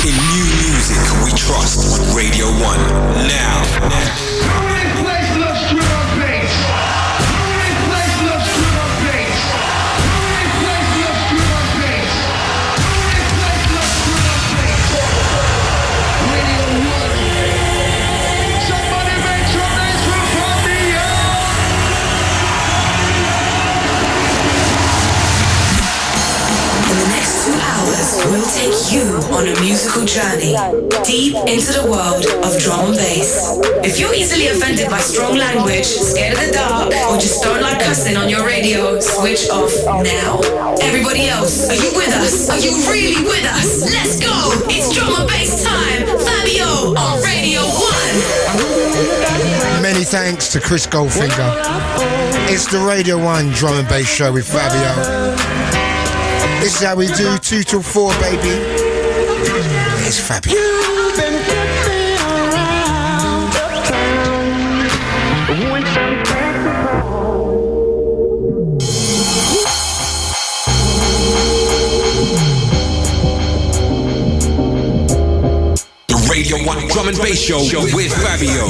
In new music we trust on Radio 1. Now. We'll take you on a musical journey deep into the world of drum and bass. If you're easily offended by strong language, scared of the dark, or just don't like cussing on your radio, switch off now. Everybody else, are you with us? Are you really with us? Let's go! It's drum and bass time! Fabio on Radio 1! Many thanks to Chris Goldfinger. It's the Radio 1 drum and bass show with Fabio. This is how we do 2 till 4, baby. It's Fabio. The Radio 1 drum and bass show with Fabio.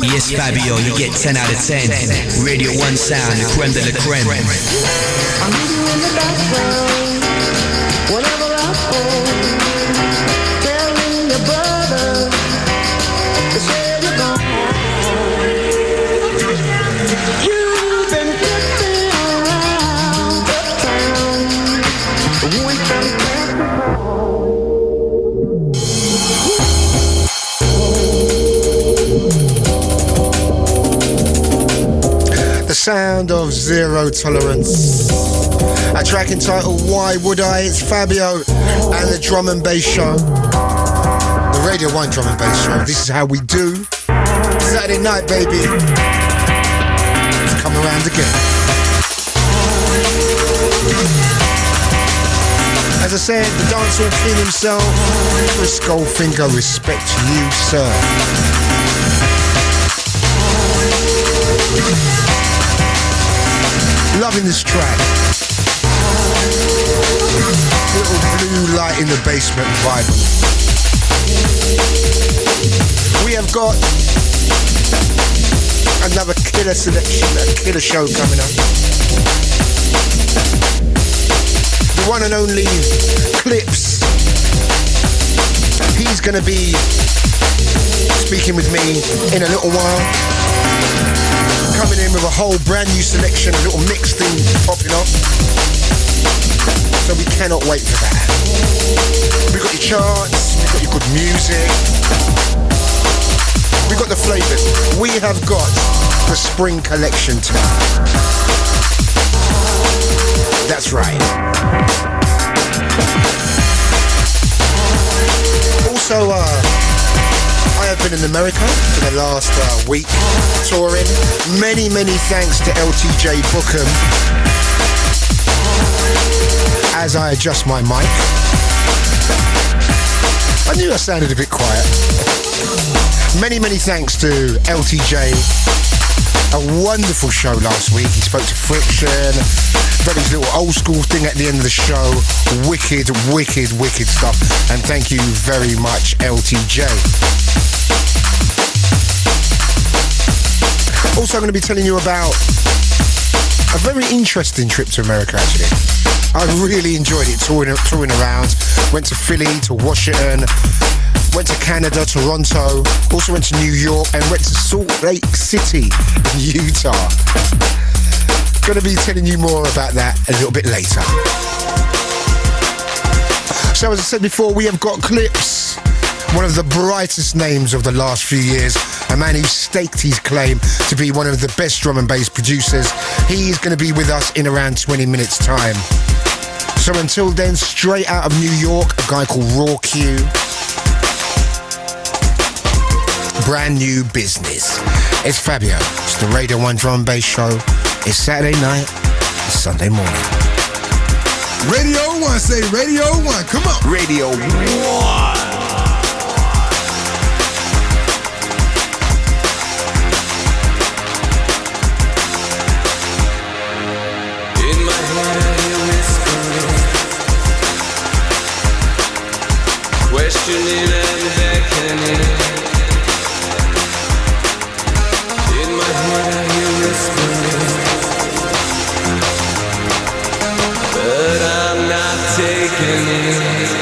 Yes, Fabio, you get 10 out of 10. Radio 1 sound, the creme de la creme. I'm meeting in the background, whatever I fall, telling your brother to say you're gone. You've been drifting around the town with some the sound of Zero Tolerance A track entitled Why Would I? It's Fabio and the Drum and Bass Show. The Radio 1 Drum and Bass Show. This is how we do. Saturday night, baby. Let's come around again. As I said, the dancehall king himself, Chris Goldfinger, respect to you, sir. Loving this track. Little blue light in the basement vibe. We have got another killer selection, a killer show coming up. The one and only Clipz. He's going to be speaking with me in a little while. Coming in with a whole brand new selection, a little mix thing popping up. So we cannot wait for that. We've got your charts, we've got your good music. We've got the flavours. We have got the spring collection tonight. That's right. Also, I have been in America for the last week, touring. Many thanks to LTJ Bookham as I adjust my mic. I knew I sounded a bit quiet. Many thanks to LTJ. A wonderful show last week. He spoke to Friction, done his little old school thing at the end of the show. Wicked stuff. And thank you very much, LTJ. Also, I'm going to be telling you about a very interesting trip to America, actually. I really enjoyed it, touring around. Went to Philly, to Washington, went to Canada, Toronto, also went to New York, and went to Salt Lake City, Utah. Gonna be telling you more about that a little bit later. So as I said before, we have got Clipz, one of the brightest names of the last few years, a man who staked his claim to be one of the best drum and bass producers. He's going to be with us in around 20 minutes time. So until then, straight out of New York, a guy called Raw Q. Brand new business. It's Fabio. It's the Radio 1 Drum and Bass Show. It's Saturday night. It's Sunday morning. Radio 1, say Radio 1. Come on. Radio 1. Questioning and beckoning. In my head I hear whispering, but I'm not taking it.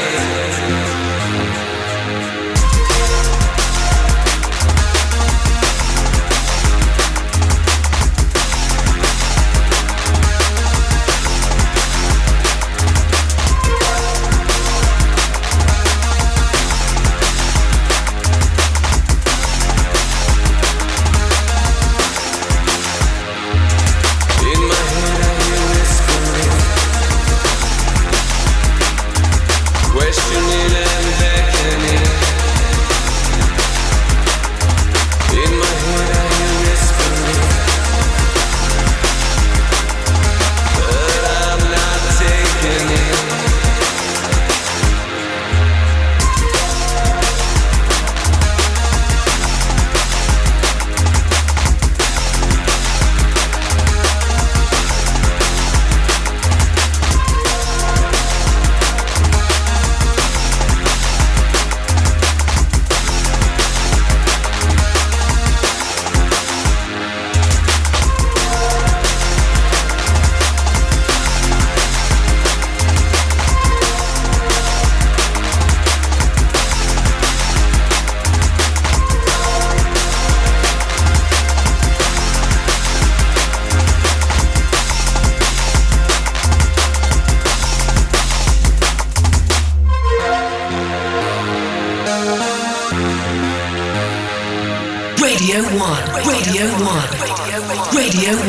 Radio 1. Radio 1. Radio 1.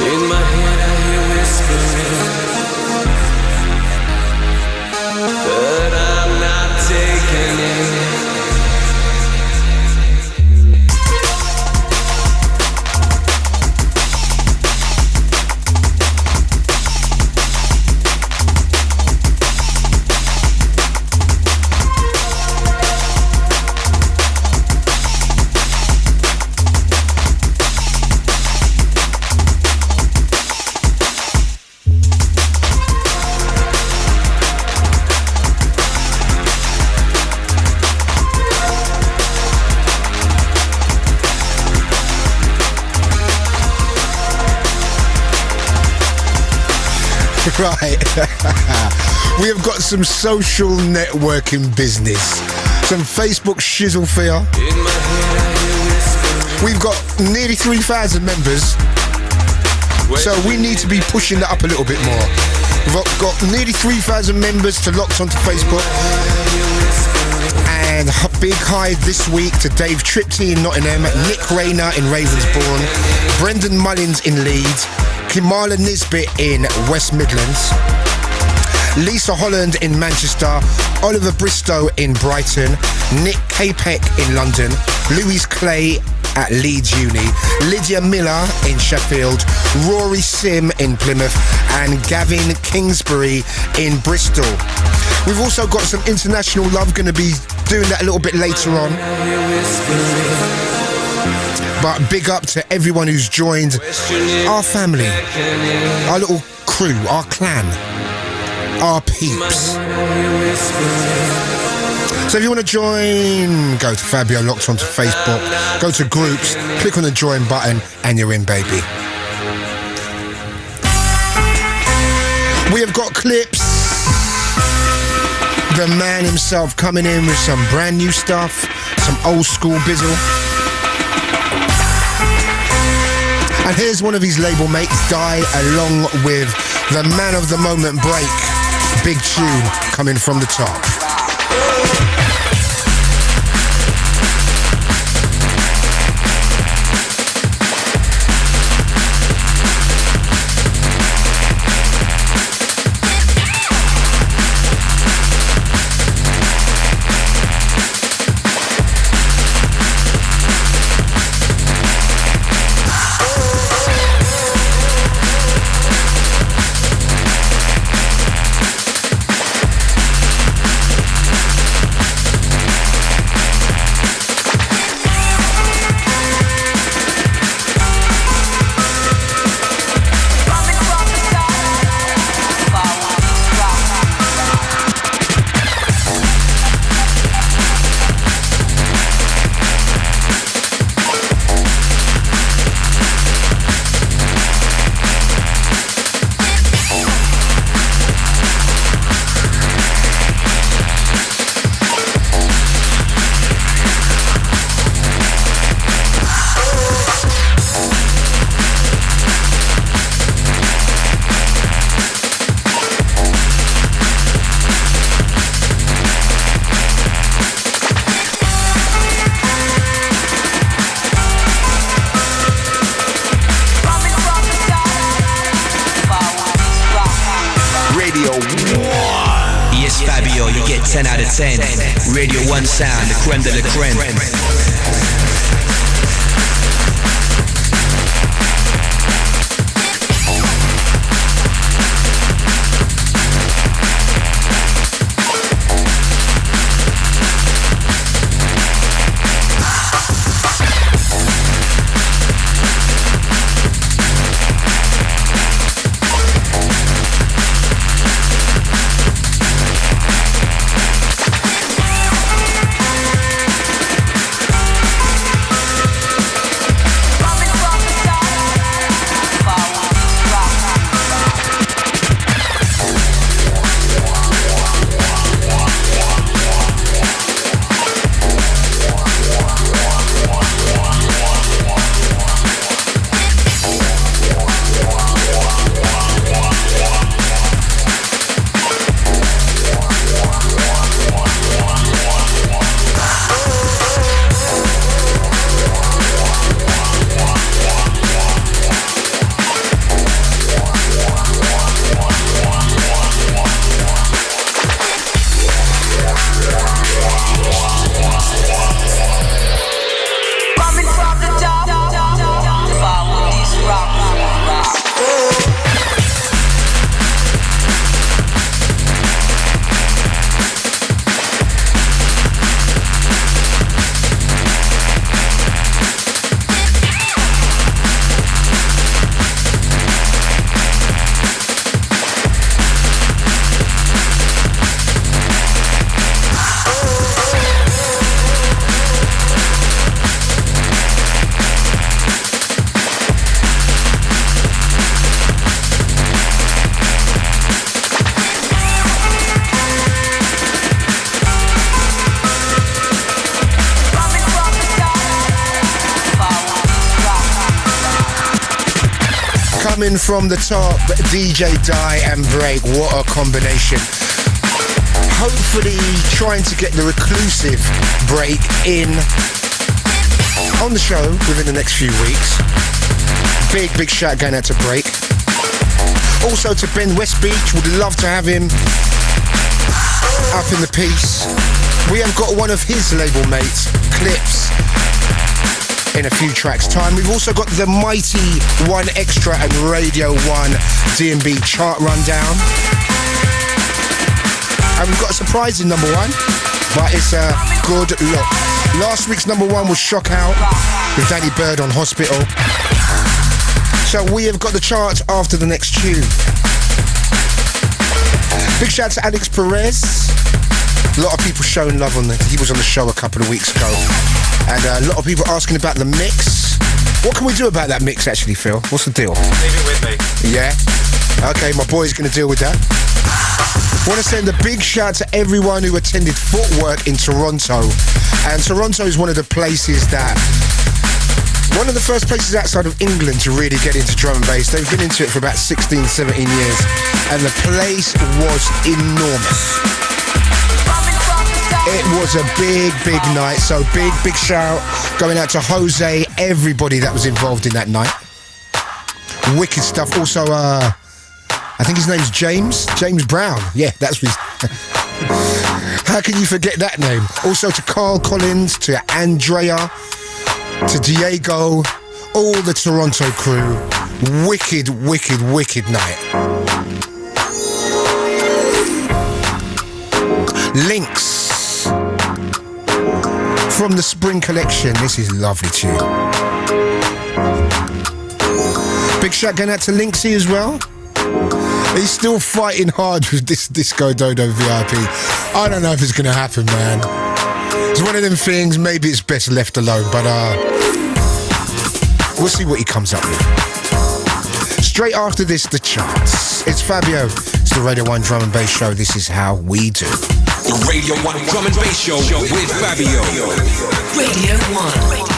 In my head I hear whispering, but I'm not taking it. Right, we have got some social networking business, some Facebook shizzle for you. We've got nearly 3,000 members, so we need to be pushing that up a little bit more. We've got nearly 3,000 members to locked onto Facebook. And a big hi this week to Dave Tripty in Nottingham, Nick Rayner in Ravensbourne, Brendan Mullins in Leeds, Kimala Nisbet in West Midlands, Lisa Holland in Manchester, Oliver Bristow in Brighton, Nick Capek in London, Louise Clay at Leeds Uni, Lydia Miller in Sheffield, Rory Sim in Plymouth, and Gavin Kingsbury in Bristol. We've also got some international love, going to be doing that a little bit later on. But big up to everyone who's joined our family, our little crew, our clan, our peeps. So if you want to join, go to Fabio Locked onto Facebook, go to groups, click on the join button, and you're in, baby. We have got Clipz, the man himself, coming in with some brand new stuff, some old school bizzle. And here's one of his label mates, Die, along with the man of the moment, Break. Big tune coming from the top. Yes, Fabio, you get 10 out of 10. Radio 1 sound, the creme de la creme. Coming from the top, DJ Die and Break. What a combination. Hopefully trying to get the reclusive Break in on the show within the next few weeks. Big shout going out to Break. Also to Ben West Beach, would love to have him up in the piece. We have got one of his label mates, Clipz, in a few tracks time. We've also got the mighty One Extra and Radio 1 D&B chart rundown. And we've got a surprising number one, but it's a good look. Last week's number one was Shock Out with Danny Bird on Hospital. So we have got the charts after the next tune. Big shout to Alex Perez. A lot of people showing love on he was on the show a couple of weeks ago. And a lot of people asking about the mix. What can we do about that mix actually, Phil? What's the deal? Leave it with me. Yeah? Okay, my boy's going to deal with that. Want to send a big shout to everyone who attended Footwork in Toronto. And Toronto is one of the places that... one of the first places outside of England to really get into drum and bass. They've been into it for about 16, 17 years. And the place was enormous. It was a big night. So big shout going out to Jose, everybody that was involved in that night. Wicked stuff. Also, I think his name's James Brown. Yeah, that's his... How can you forget that name? Also to Carl Collins, to Andrea, to Diego, all the Toronto crew. Wicked night. Links from the Spring Collection. This is lovely tune. Big shout going out to Linksy as well. He's still fighting hard with this Disco Dodo VIP. I don't know if it's going to happen, man. It's one of them things, maybe it's best left alone, but we'll see what he comes up with. Straight after this, the charts. It's Fabio. It's the Radio 1 Drum and Bass Show. This is how we do. The Radio 1 Drum and Bass Show with Fabio. Radio 1.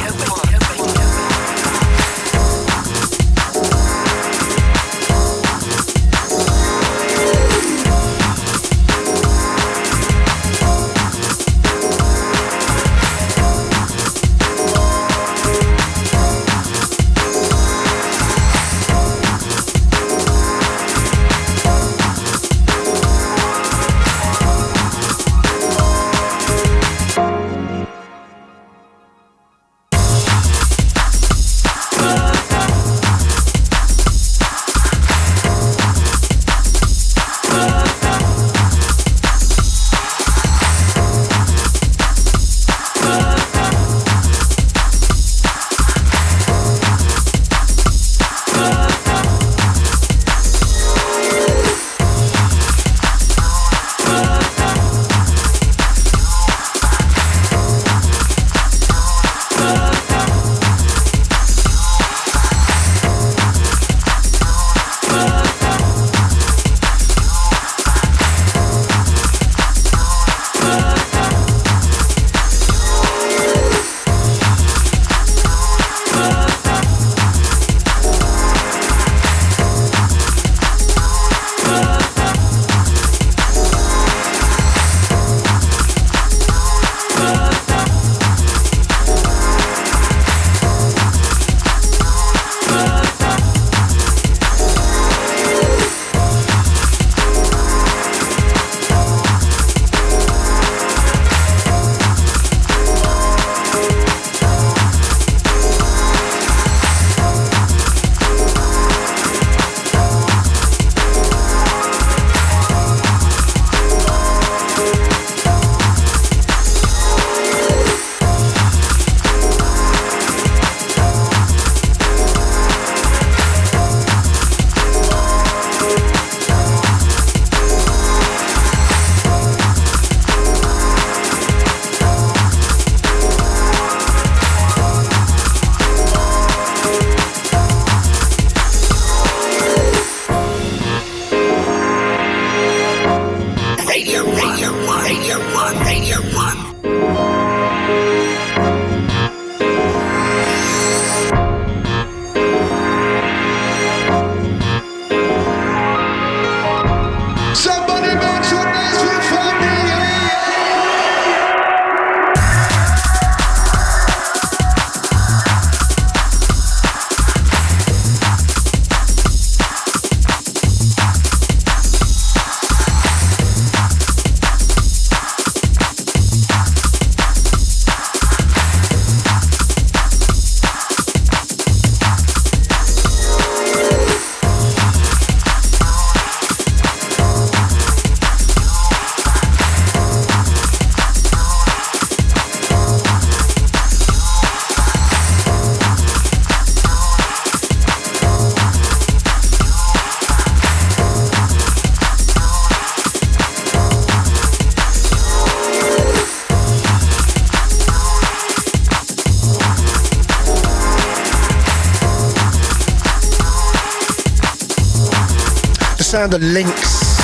sound of Lynx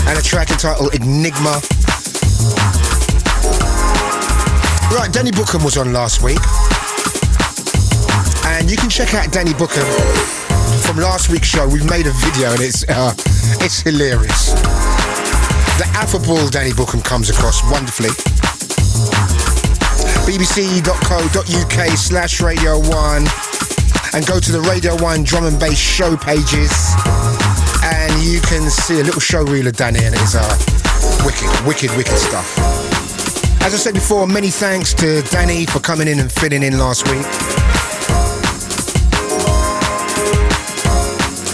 and a track entitled Enigma. Right, Danny Bookham was on last week, and you can check out Danny Bookham from last week's show. We've made a video and it's hilarious. The affable Danny Bookham comes across wonderfully. bbc.co.uk/Radio 1 and go to the Radio 1 drum and bass show pages and you can see a little show reel of Danny, and it is wicked stuff. As I said before, many thanks to Danny for coming in and filling in last week.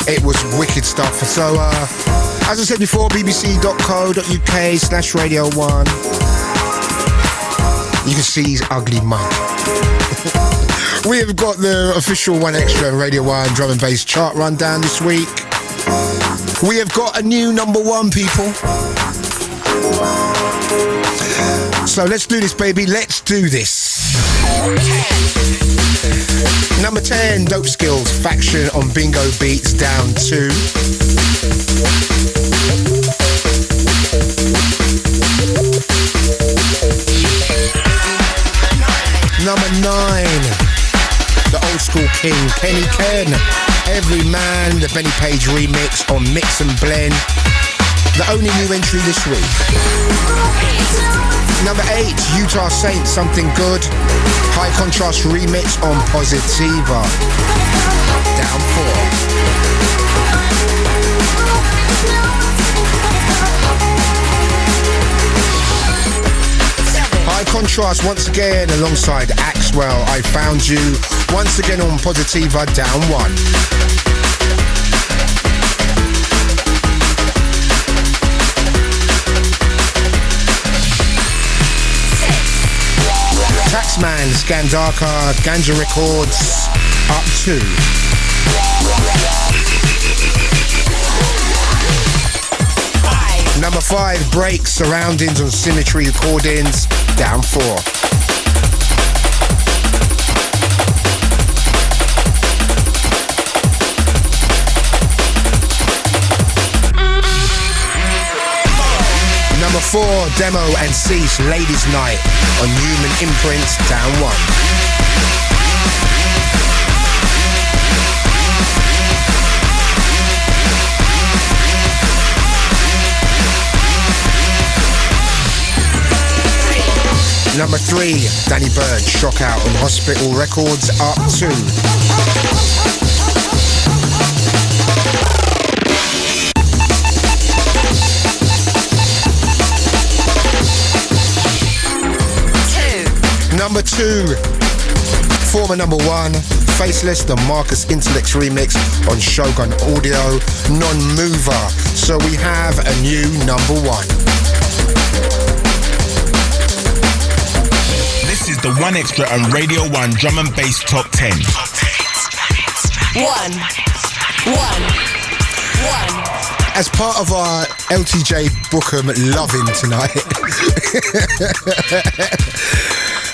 It was wicked stuff. So, as I said before, bbc.co.uk/Radio 1. You can see his ugly mug. We have got the official 1 Extra Radio 1 drum and bass chart rundown this week. We have got a new number 1, people. So let's do this, baby. Let's do this. Number 10, Dope Skills, Faction on Bingo Beats, down 2. Number 9, the Old School King, Kenny Ken, Every Man, the Benny Page remix on Mix and Blend. The only new entry this week. Number 8, Utah Saints, Something Good, High Contrast remix on Positiva, down 4. High Contrast once again alongside Axwell, I Found You, once again on Positiva, down 1. Taxman, Skandaka, Ganja Records, up 2. Number 5, Break, Surroundings on Symmetry Recordings, down 4. Number 4, Demo and Cease, Ladies Night on Human Imprints, down 1. Number 3, Danny Bird, Shock Out on Hospital Records, up 2. Number 2, former number 1, Faceless, the Marcus Intellect remix on Shogun Audio, Non-Mover. So we have a new number 1. This is the 1 Extra on Radio 1 Drum and Bass Top 10. 1. As part of our LTJ Bookham loving tonight,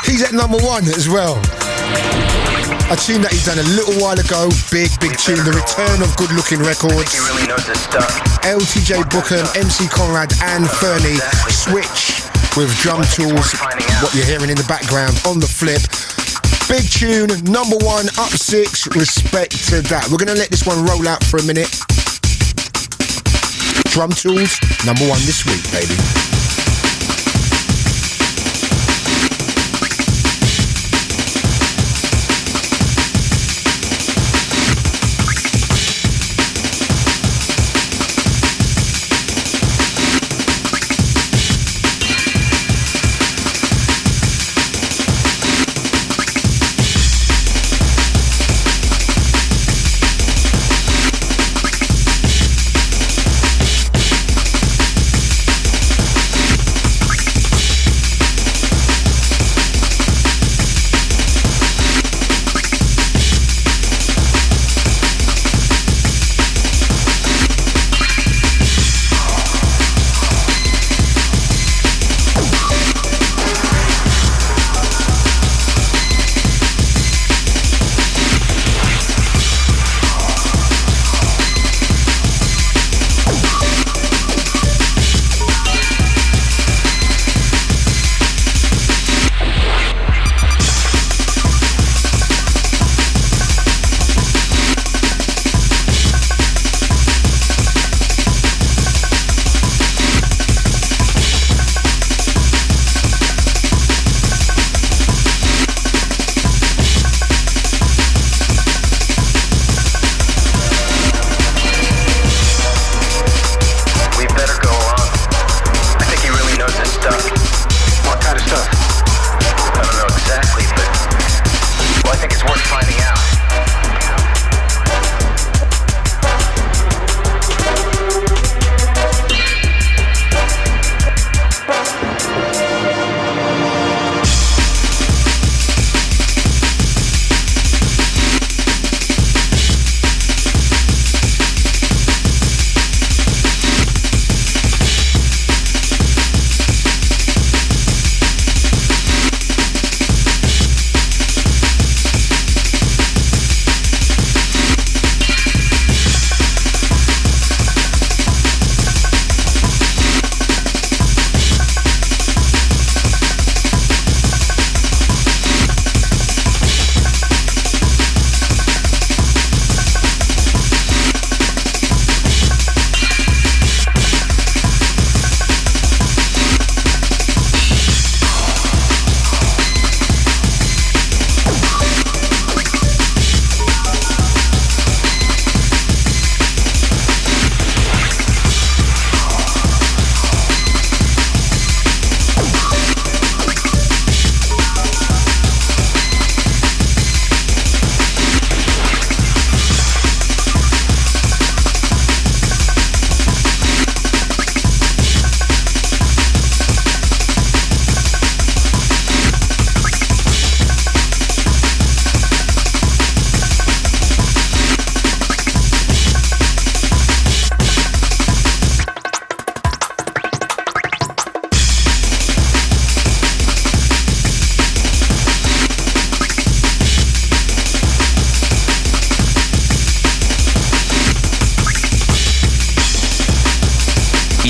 he's at number 1 as well. A tune that he done a little while ago, big tune, the return of Good Looking Records. LTJ Bookham, MC Conrad and Fernie switch with drum tools, what you're hearing in the background on the flip. Big tune, number 1, up 6, respect to that. We're gonna let this one roll out for a minute. Drum tools, number 1 this week, baby.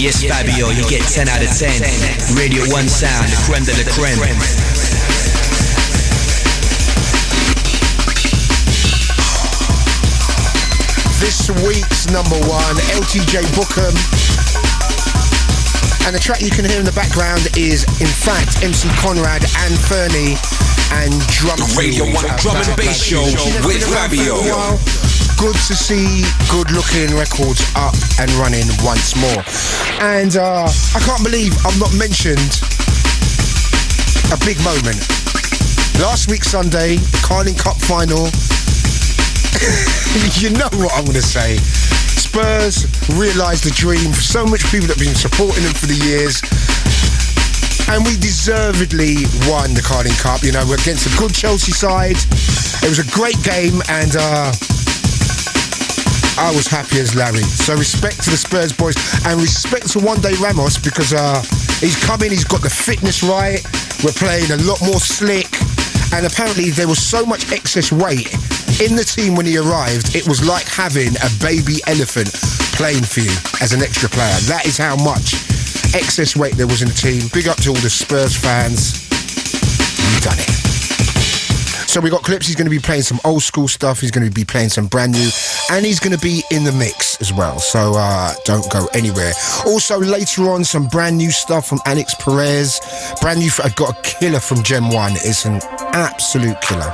Yes, Fabio, you get 10 out of 10. Radio 1 sound, the creme de la creme. This week's number one, LTJ Bookham. And the track you can hear in the background is, in fact, MC Conrad and Fernie and Drum. The Radio 1 Drum and Bass Show with Fabio. Good to see good-looking records up and running once more. And I can't believe I've not mentioned a big moment. Last week Sunday, the Carling Cup final. You know what I'm going to say. Spurs realised the dream for so much people that have been supporting them for the years. And we deservedly won the Carling Cup. You know, we're against a good Chelsea side. It was a great game and I was happy as Larry. So respect to the Spurs boys and respect to One Day Ramos because he's come in, he's got the fitness right. We're playing a lot more slick. And apparently there was so much excess weight in the team when he arrived, it was like having a baby elephant playing for you as an extra player. That is how much excess weight there was in the team. Big up to all the Spurs fans. You done it. So we got Clipz, he's going to be playing some old school stuff, he's going to be playing some brand new, and he's going to be in the mix as well, so don't go anywhere. Also later on, some brand new stuff from Anix Perez, brand new, I've got a killer from Gen 1, it's an absolute killer.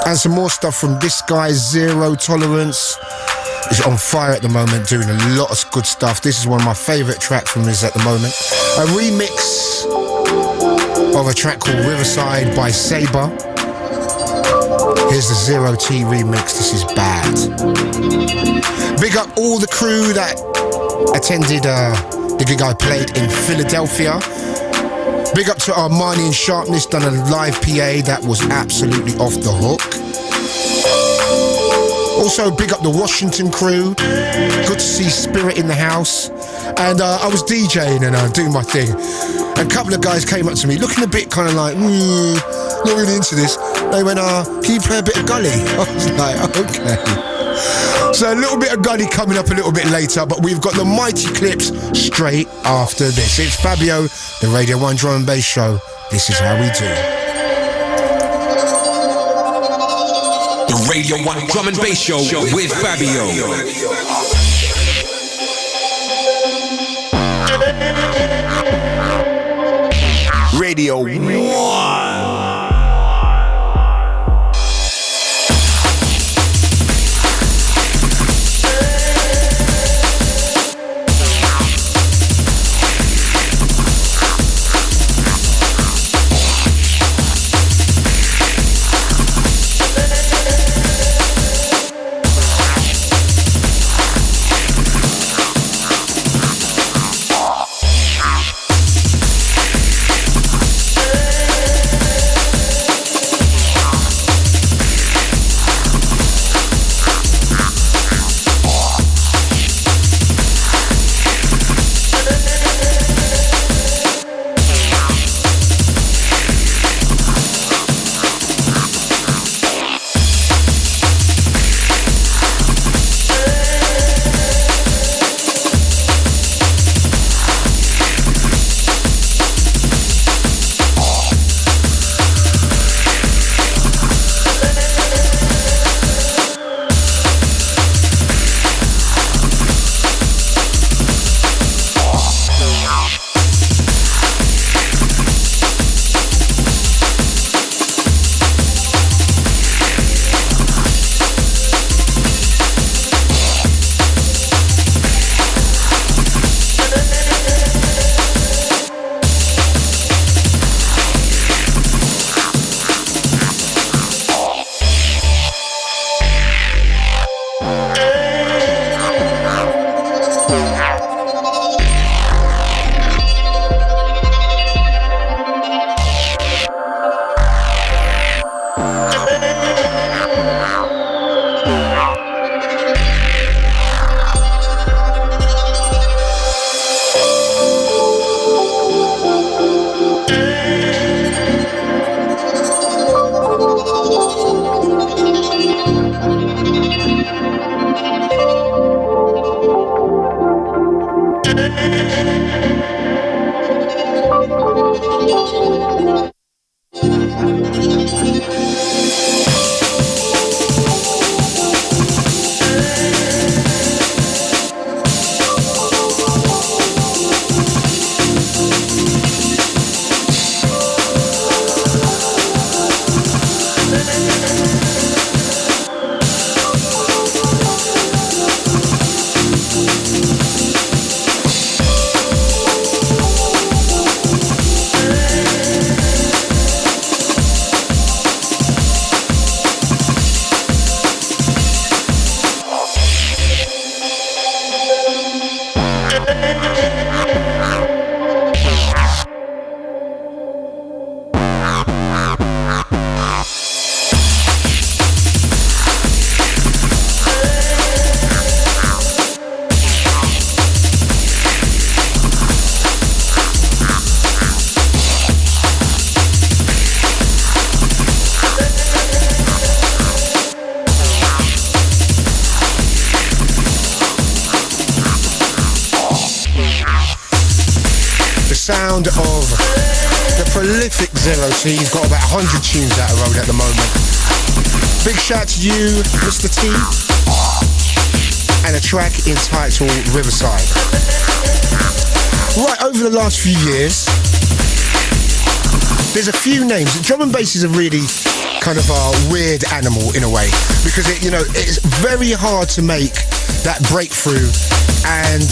And some more stuff from this guy, Zero Tolerance. He's on fire at the moment, doing a lot of good stuff. This is one of my favourite tracks from his at the moment. A remix of a track called Riverside by Sabre. Here's the Zero T remix, this is bad. Big up all the crew that attended the gig I played in Philadelphia. Big up to Armani and Sharpness, done a live PA that was absolutely off the hook. Also big up the Washington crew, good to see Spirit in the house. And I was DJing and doing my thing. And a couple of guys came up to me looking a bit kind of like, not really into this. They went, can you play a bit of Gully? I was like, okay. So a little bit of Gully coming up a little bit later, but we've got the mighty Clipz straight after this. It's Fabio, the Radio 1 Drum and Bass Show. This is how we do. The Radio 1 Drum and Bass Show with Fabio. Radio 1. sound of the prolific Zero T. He's got about 100 tunes out of road at the moment. Big shout to you, Mr. T. And a track entitled Riverside. Right, over the last few years, there's a few names. Drum and bass is a really kind of a weird animal in a way, because it's very hard to make that breakthrough and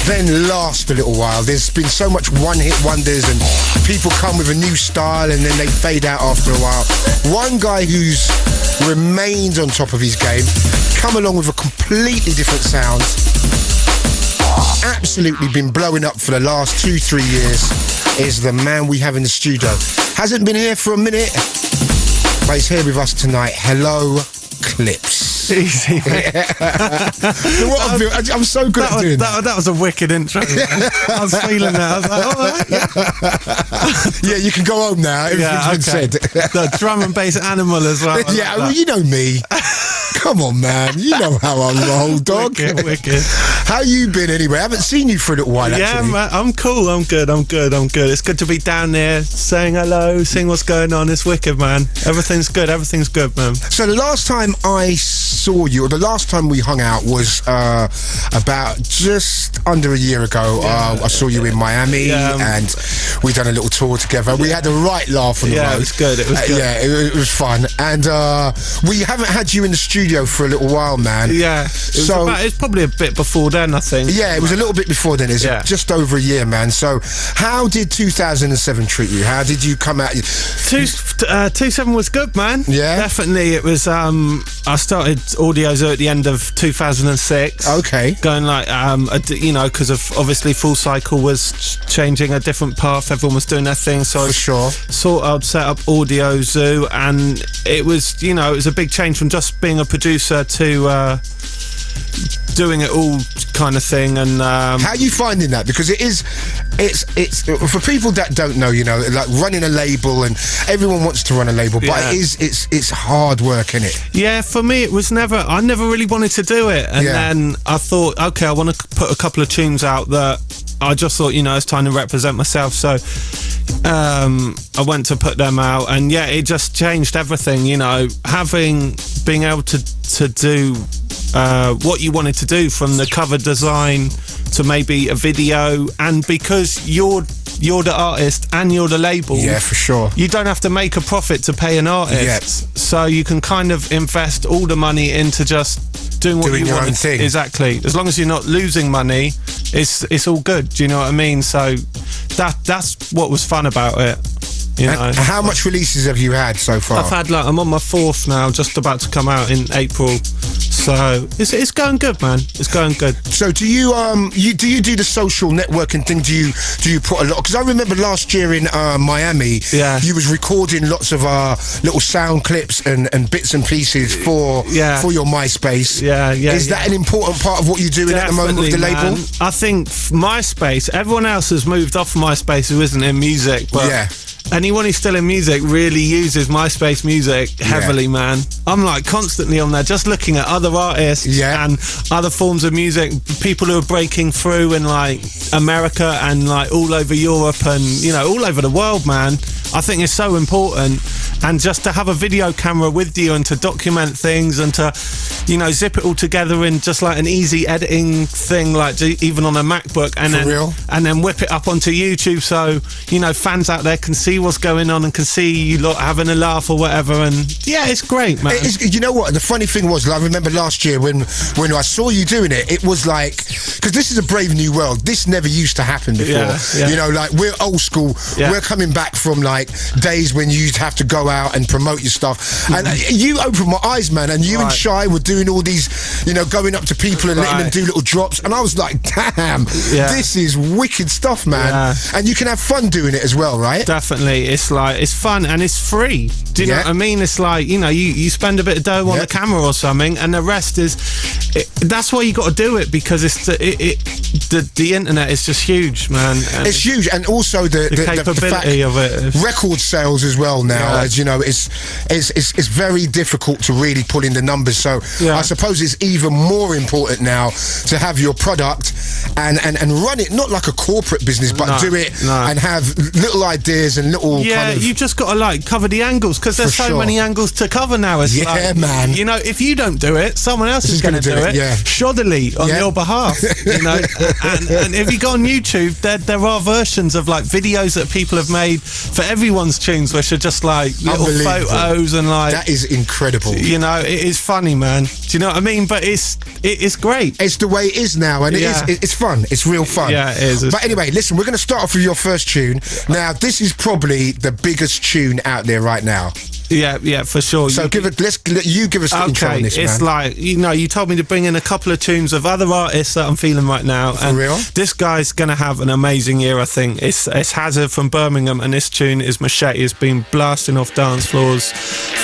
then last a little while. There's been so much one-hit wonders and people come with a new style and then they fade out after a while. One guy who's remained on top of his game, come along with a completely different sound, absolutely been blowing up for the last 2-3 years, is the man we have in the studio. Hasn't been here for a minute, but he's here with us tonight. Hello, Clipz. Easy, mate. I'm so good at doing that. That was a wicked intro. I was feeling that. I was like, oh, yeah, you can go home now. Everything's been said. The drum and bass animal as well. Yeah, well, you know me. Come on, man. You know how I roll, dog. Wicked. How you been anyway? I haven't seen you for a little while, actually. Yeah, man, I'm cool. I'm good. It's good to be down there, saying hello, seeing what's going on. It's wicked, man. Everything's good, man. So the last time I saw you, or the last time we hung out, was about just under a year ago. I saw you in Miami, and we done a little tour together. We had a right laugh on the road. Yeah, it was good. It was good. It was fun. And we haven't had you in the studio for a little while, man. Yeah. It's probably a bit before then, I think. Yeah, it was a little bit before then. It's just over a year, man. So how did 2007 treat you? How did you come out? 2007 was good, man. Yeah. Definitely. It was, I started Audios at the end of 2006. Okay. Going like, because of obviously Full Cycle was changing a different path. Everyone was doing their thing. So I'd set up Audio Zoo, and it was, it was a big change from just being a producer to doing it all kind of thing. And how are you finding that? Because it's for people that don't know, like running a label, and everyone wants to run a label, but it's hard work, isn't it? Yeah, for me it was I never really wanted to do it, and then I thought, okay, I want to put a couple of tunes out that I just thought, it's time to represent myself. So I went to put them out, and it just changed everything. Being able to do what you wanted to do, from the cover design to maybe a video, and because you're the artist and you're the label, for sure, you don't have to make a profit to pay an artist, so you can kind of invest all the money into just doing what you want. Own thing. Exactly. As long as you're not losing money, it's all good. Do you know what I mean? So that's what was fun about it. How much releases have you had so far? I'm on my 4th now, just about to come out in April. So it's going good, man. It's going good. So do you do the social networking thing? Do you put a lot? Because I remember last year in Miami, you was recording lots of little sound clips and bits and pieces for your MySpace. Is that an important part of what you're doing at the moment with the label? I think MySpace. Everyone else has moved off MySpace who isn't in music, but anyone who's still in music really uses MySpace music heavily, man. I'm like constantly on there just looking at other artists and other forms of music, people who are breaking through in like America and like all over Europe and all over the world, man. I think it's so important, and just to have a video camera with you and to document things and to zip it all together in just like an easy editing thing, like even on a MacBook, and then whip it up onto YouTube, so fans out there can see what's going on and can see you lot having a laugh or whatever. And it's great, man. You know what the funny thing was, I remember last year when I saw you doing it was like, because this is a brave new world, this never used to happen before. Like we're old school, we're coming back from like days when you'd have to go out and promote your stuff, and you opened my eyes, man. And you and Shy were doing all these going up to people and letting them do little drops, and I was like, damn, this is wicked stuff, man. And you can have fun doing it as well, right? Definitely. It's like, it's fun and it's free. Do you know what I mean? It's like, you spend a bit of dough on the camera or something, and the rest is that's why you got to do it, because it's the internet is just huge, man. And it's huge, and also the capability of it. Record sales as well now, as you know, it's very difficult to really pull in the numbers. So I suppose it's even more important now to have your product and run it not like a corporate business, but do it and have little ideas and little kind of, you just got to like cover the angles, because there's so many angles to cover now. It's like, man, you know, if you don't do it, someone else is going to do it shoddily on your behalf, you know. and if you go on YouTube, there are versions of like videos that people have made for everyone's tunes, which are just like little photos and like, that is incredible. You know, it is funny, man. Do you know what I mean? But it's great. It's the way it is now, and it's fun. It's real fun. Yeah, it is. But anyway, listen, we're going to start off with your first tune. Now, this is probably the biggest tune out there right now. Yeah, for sure. So give us the intro on this, man. It's like, you know, you told me to bring in a couple of tunes of other artists that I'm feeling right now. For real? This guy's going to have an amazing year, I think. It's Hazard from Birmingham, and this tune is Machete. It's been blasting off dance floors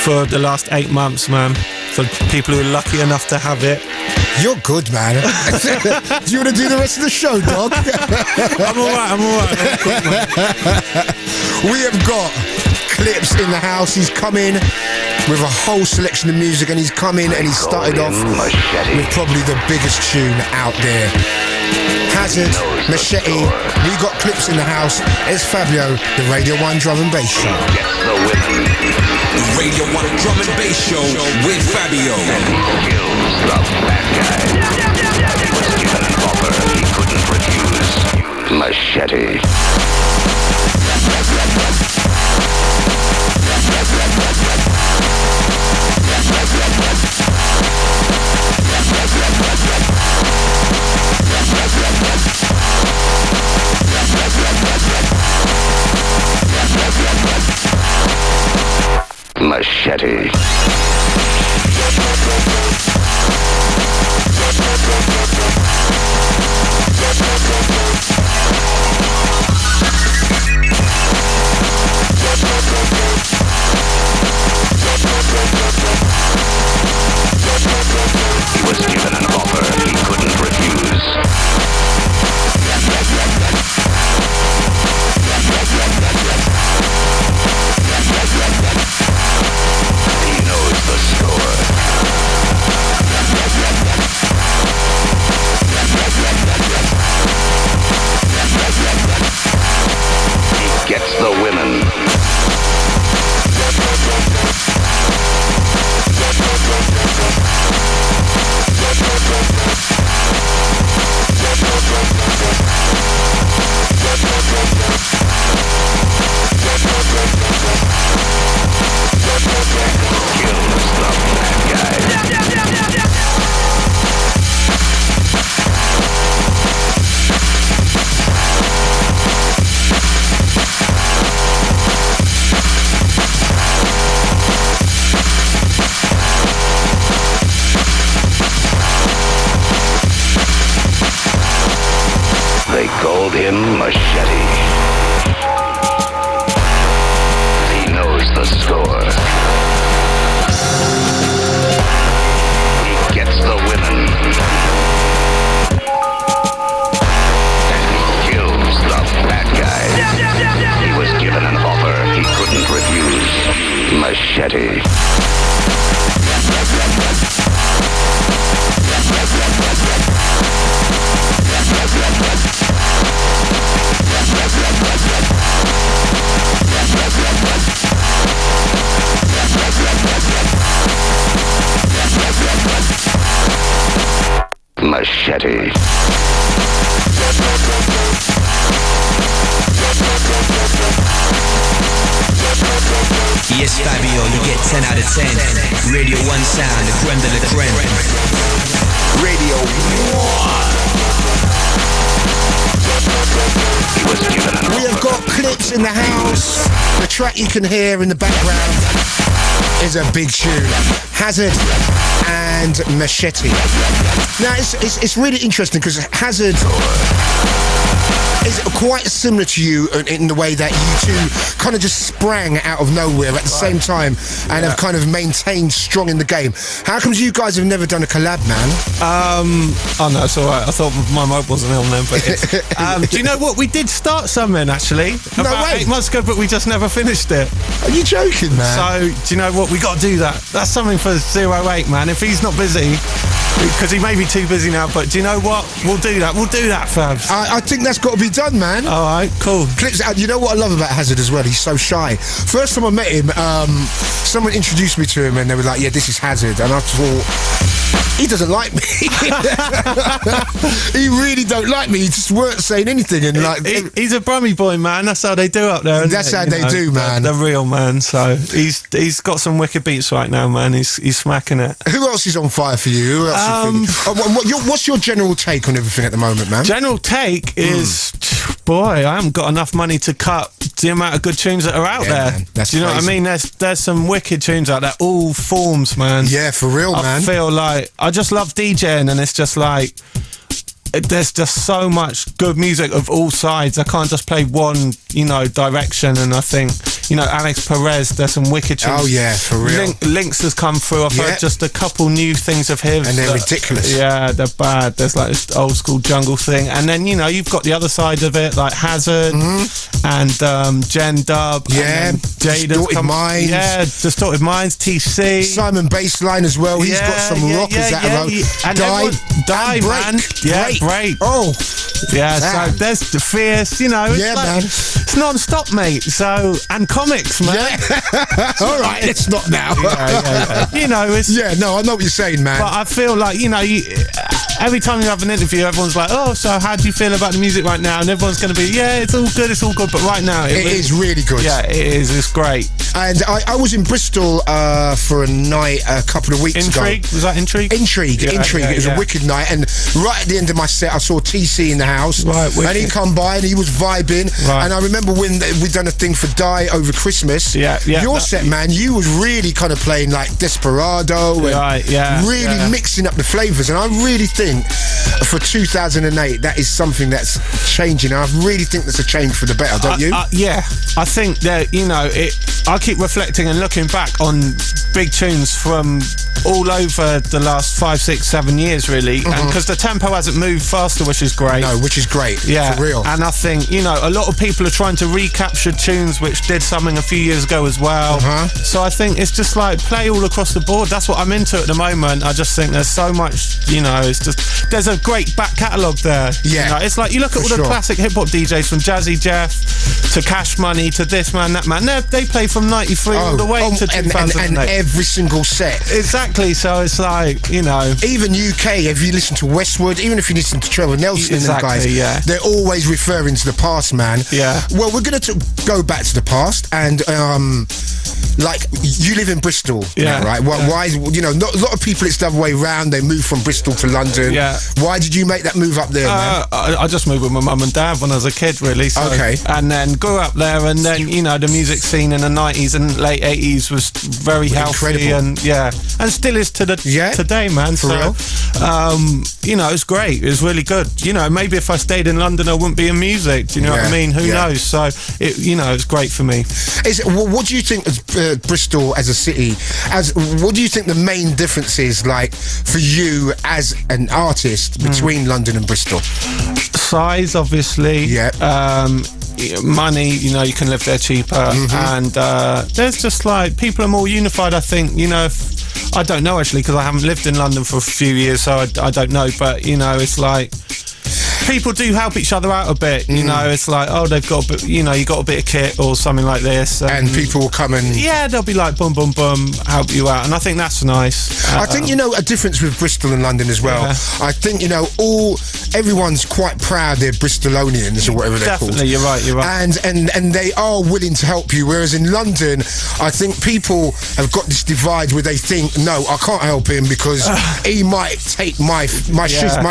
for the last 8 months, man. For people who are lucky enough to have it. You're good, man. Do you want to do the rest of the show, dog? I'm all right. We have got Clipz in the house. He's come in with a whole selection of music, and he's come in and he started off with probably the biggest tune out there. Hazard, Machete. We got Clipz in the house. It's Fabio, the Radio 1 Drum and Bass Show. The Radio 1 Drum and Bass Show with Fabio. Machete. Machete. He was given an offer he couldn't refuse. He knows the score. He gets the women. They called him Machete. He knows the score. He gets the women. And he kills the bad guy. He was given an offer he couldn't refuse. Machete. Machete. Yes, Fabio, you get 10 out of 10. Radio 1 sound, the creme de la creme. Radio 1. We have got Clipz in the house. The track you can hear in the background is a big tune. Hazard and Machete. Now, it's really interesting because Hazard is quite similar to you in the way that you two kind of just sprang out of nowhere at the same time and have kind of maintained strong in the game. How comes you guys have never done a collab, man? Oh no, it's alright. I thought my mic wasn't on then, but do you know what? We did start something actually about 8 months ago, but we just never finished it. Are you joking, man? So do you know what? We got to do that. That's something for 08, man. If he's not busy, because he may be too busy now, but do you know what? We'll do that. We'll do that, Fabs. I think that's got to be done, man. All right, cool. Clipz, you know what I love about Hazard as well? He's so shy. First time I met him, someone introduced me to him and they were like, yeah, this is Hazard. And I thought, he doesn't like me. He really don't like me. He just weren't saying anything. And like, he's a Brummie boy, man. That's how they do up there. That's how they do, man. The real man. So he's got some wicked beats right now, man. He's smacking it. Who else is on fire for you? Who else what's your general take on everything at the moment, man? General take is, boy, I haven't got enough money to cut the amount of good tunes that are out there. Man, that's do you know crazy. what I mean? There's some wicked tunes out there, all forms, man. Yeah, for real, man. I feel like I just love DJing, and it's just like there's just so much good music of all sides. I can't just play one, direction. And I think, Alex Perez, there's some wicked tunes. Oh yeah, for real. Links has come through. I've heard just a couple new things of his, and they're ridiculous. Yeah, they're bad. There's like this old school jungle thing, and then you've got the other side of it, like Hazard and Gen Dub. Yeah, Distorted Minds. Yeah, Distorted Minds. TC. Simon Bassline as well. He's got some rockers that are Die, man. Yeah, break. Oh, yeah. damn. So there's the Fierce. It's man. It's non-stop, mate. So and comics, man. Yeah. All right, let's not now. Yeah. It's. Yeah, no, I know what you're saying, man. But I feel like every time you have an interview, everyone's like, "Oh, so how do you feel about the music right now?" And everyone's going to be, "Yeah, it's all good." But right now, it is really good. Yeah, it is. It's great. And I was in Bristol for a night a couple of weeks ago. Was that Intrigue? Intrigue. Yeah, It was a wicked night, and right at the end of my set, I saw TC in the house. Right, wicked. And he come by and he was vibing. Right. And I remember when we done a thing for Die over Christmas. Yeah. Your set, man, you was really kind of playing like Desperado and really mixing up the flavours. And I really think for 2008, that is something that's changing. And I really think that's a change for the better, don't you? Yeah, I think that I keep reflecting and looking back on big tunes from all over the last 5, 6, 7 years, really, and because the tempo hasn't moved faster, which is great. No, which is great. Yeah, for real. And I think a lot of people are trying to recapture tunes which did something a few years ago as well. So I think it's just like play all across the board. That's what I'm into at the moment. I just think there's so much. It's just there's a great back catalogue there. Yeah, it's like you look at all the classic hip hop DJs from Jazzy Jeff to Cash Money to this man, that man. They play from 93 all the way to 2008. And every single set. Exactly. So it's like even UK. If you listen to Westwood, even if you listen to Trevor Nelson and them guys, they're always referring to the past, man. Yeah. Well, we're gonna go back to the past, and like you live in Bristol, now, right? Why? Not a lot of people. It's the other way around. They move from Bristol to London. Yeah. Why did you make that move up there, man? I just moved with my mum and dad when I was a kid, really. So, okay. And then grew up there, and then the music scene in the 90s and late 80s was very healthy. Incredible. And still is to today, man. For real. It was great. It was really good. Maybe if I stayed in London, I wouldn't be in music. Do you know what I mean? Who knows? So it's great for me. What do you think of Bristol as a city? What do you think the main difference is, like, for you as an artist between London and Bristol? Size, obviously. Yeah. Money, you can live there cheaper, and there's just like people are more unified. I think I don't know actually because I haven't lived in London for a few years, so I don't know. But it's like people do help each other out a bit. It's like, oh, they've got a bit, you got a bit of kit or something like this, and people will come and they'll be like boom, boom, boom, help you out, and I think that's nice. I think a difference with Bristol and London as well. Yeah. I think everyone's quite proud they're Bristolonians or whatever they're called. Definitely, you're right. And they are willing to help you. Whereas in London, I think people have got this divide where they think, no, I can't help him because he might take my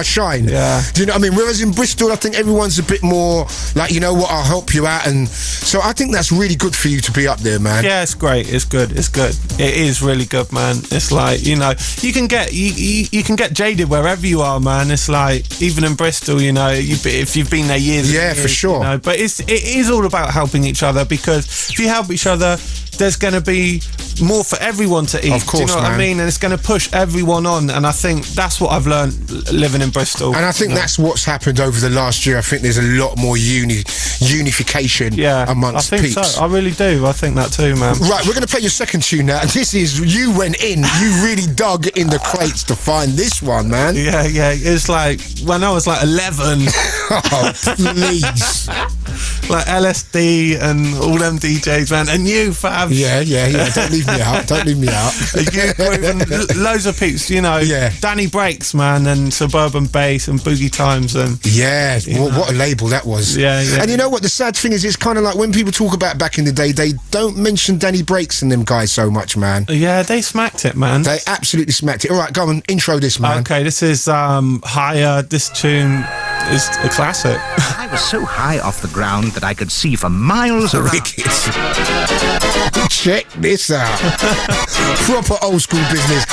shine. Yeah. Do you know what I mean? Whereas in in Bristol, I think everyone's a bit more like, you know what, I'll help you out, and so I think that's really good for you to be up there, man. Yeah, it's great. It's good. It is really good, man. It's like, you know, you can get jaded wherever you are, man. It's like, even in Bristol, you know, if you've been there years. Yeah, years, for sure. You know, but it is all about helping each other, because if you help each other, there's going to be more for everyone to eat. Of course, do you know what man. I mean? And it's going to push everyone on, and I think that's what I've learned living in Bristol. And I think that's what's happened over the last year. I think there's a lot more unification amongst I think peeps. so. I really do. I think that too, man. Right, we're going to play your second tune now. This is, you went in, you really dug in the crates to find this one, man. Yeah. It's like when I was like 11. Oh, please. Like LSD and all them DJs, man. And you, Fab. Yeah. Don't leave me out. And loads of peeps, you know. Yeah. Danny Breaks, man, and Suburban Bass and Boogie Times. And yeah, what a label that was. Yeah. And you know what? The sad thing is, it's kind of like when people talk about back in the day, they don't mention Danny Breaks and them guys so much, man. Yeah, they smacked it, man. They absolutely smacked it. All right, go on, intro this, man. Okay, this is Higher. This tune is a classic. I was so high off the ground that I could see for miles around. Wicked. Check this out. Proper old school business.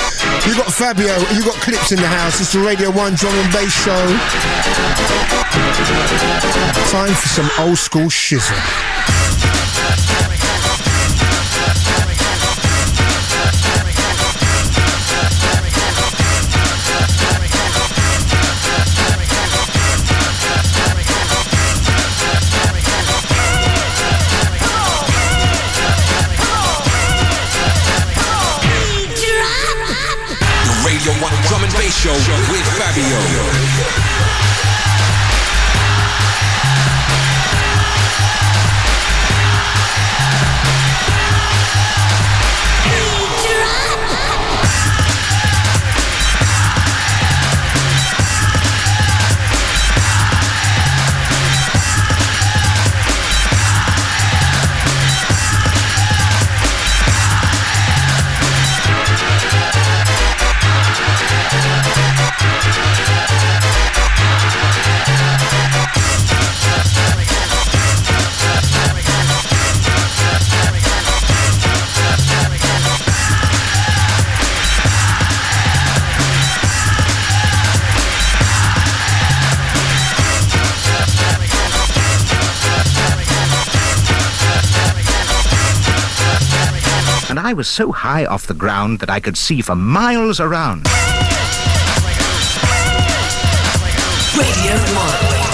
You got Fabio, you got Clipz in the house. It's the Radio 1 Drum and Bass show. Time for some old school shizzle. Radio 1 Drum and Bass Show with Fabio. And I was so high off the ground that I could see for miles around. Radio 1.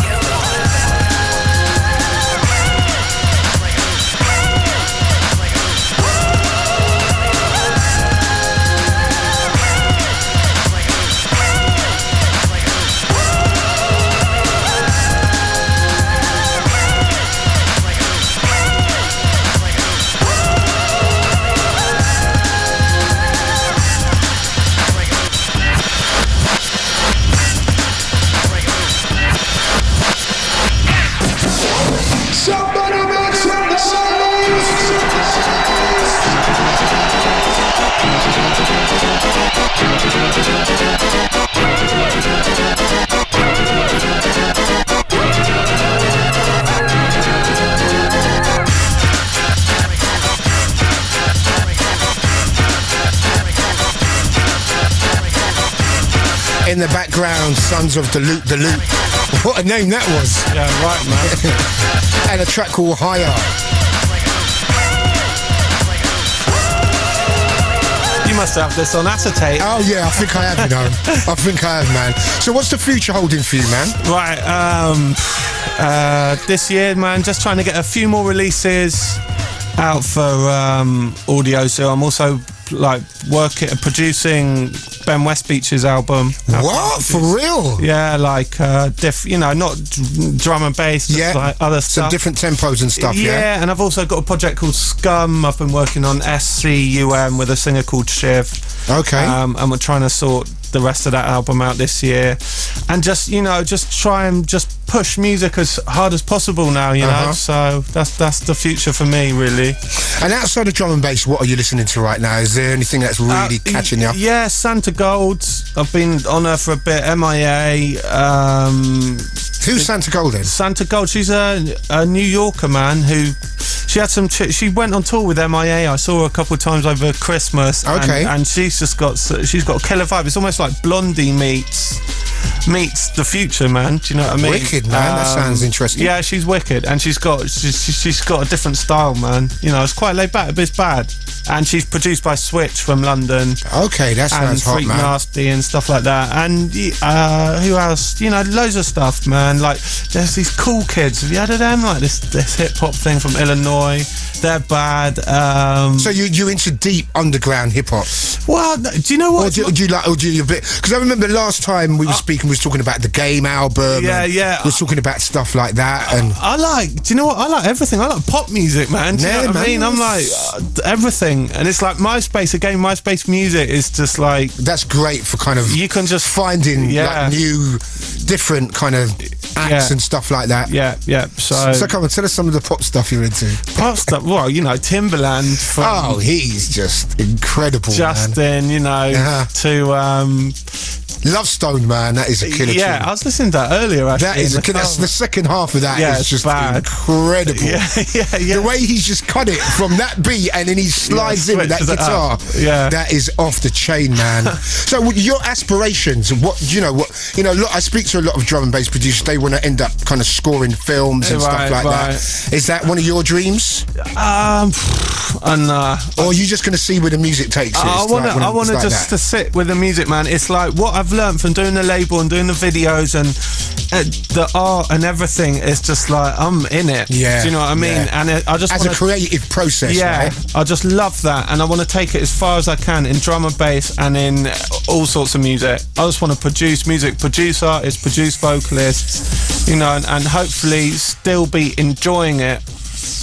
In the background, Sons of the Loop. What a name that was. Yeah, right, man. And a track called Higher. You must have this on acetate. Oh yeah, I think I have, you know. I think I have, man. So what's the future holding for you, man? Right, this year, man, just trying to get a few more releases out for audio. So I'm also like producing Ben Westbeach's album. What? For real? Yeah, like you know, not drum and bass, just like other stuff. Some different tempos and stuff. Yeah, and I've also got a project called Scum. I've been working on SCUM with a singer called Shiv. Okay. And we're trying to sort the rest of that album out this year, and just try and just push music as hard as possible now, you know. So that's the future for me, really. And outside of drum and bass, what are you listening to right now? Is there anything that's really catching you? Yeah, Santa Gold. I've been on her for a bit. MIA. Who's Santa Golden? Santa Gold. She's a New Yorker, man, who she had some. She went on tour with MIA. I saw her a couple of times over Christmas. Okay. And she's got a killer vibe. It's almost like Blondie meets the Future, man. Do you know what I mean? Wicked, man. That sounds interesting. Yeah, she's wicked, and she's got a different style, man. You know, it's quite laid back, but it's bad. And she's produced by Switch from London. Okay, that sounds hot, Freak man. Nasty and stuff like that. And who else? You know, loads of stuff, man. Like, there's these cool kids. Have you heard of them? Like this hip hop thing from Illinois. They're bad. So you into deep underground hip hop? Well, do you know what? Or do you a bit? Because I remember last time we were speaking, we was talking about the Game album. Yeah. We was talking about stuff like that. And I like. Do you know what? I like everything. I like pop music, man. Do you know what I mean? I'm like everything. And it's like MySpace again. MySpace music is just like, that's great for kind of, you can just finding like new, different kind of acts and stuff like that. Yeah. So come on, tell us some of the pop stuff you're into. Pop stuff. Well, you know, Timberland. From he's just incredible. Justin, man. You know, to Love Stone, man. That is a killer tune. I was listening to that earlier. Actually, that's the second half of that is just bad. Incredible. Yeah. The way he's just cut it from that beat and then he slides in with that guitar. That is off the chain, man. So your aspirations, look, I speak to a lot of drum and bass producers. They want to end up kind of scoring films and stuff like that. Is that one of your dreams? Or are you just going to see where the music takes you? I want to just to sit with the music, man. It's like what I've learned from doing the label and doing the videos and the art and everything. It's just like I'm in it. Yeah. Do you know what I mean? Yeah. And I just as a creative process. Yeah. Right? I just love that, and I want to take it as far as I can in drum and bass and in all sorts of music. I just want to produce music, produce artists, produce vocalists, you know, and hopefully still be enjoying it.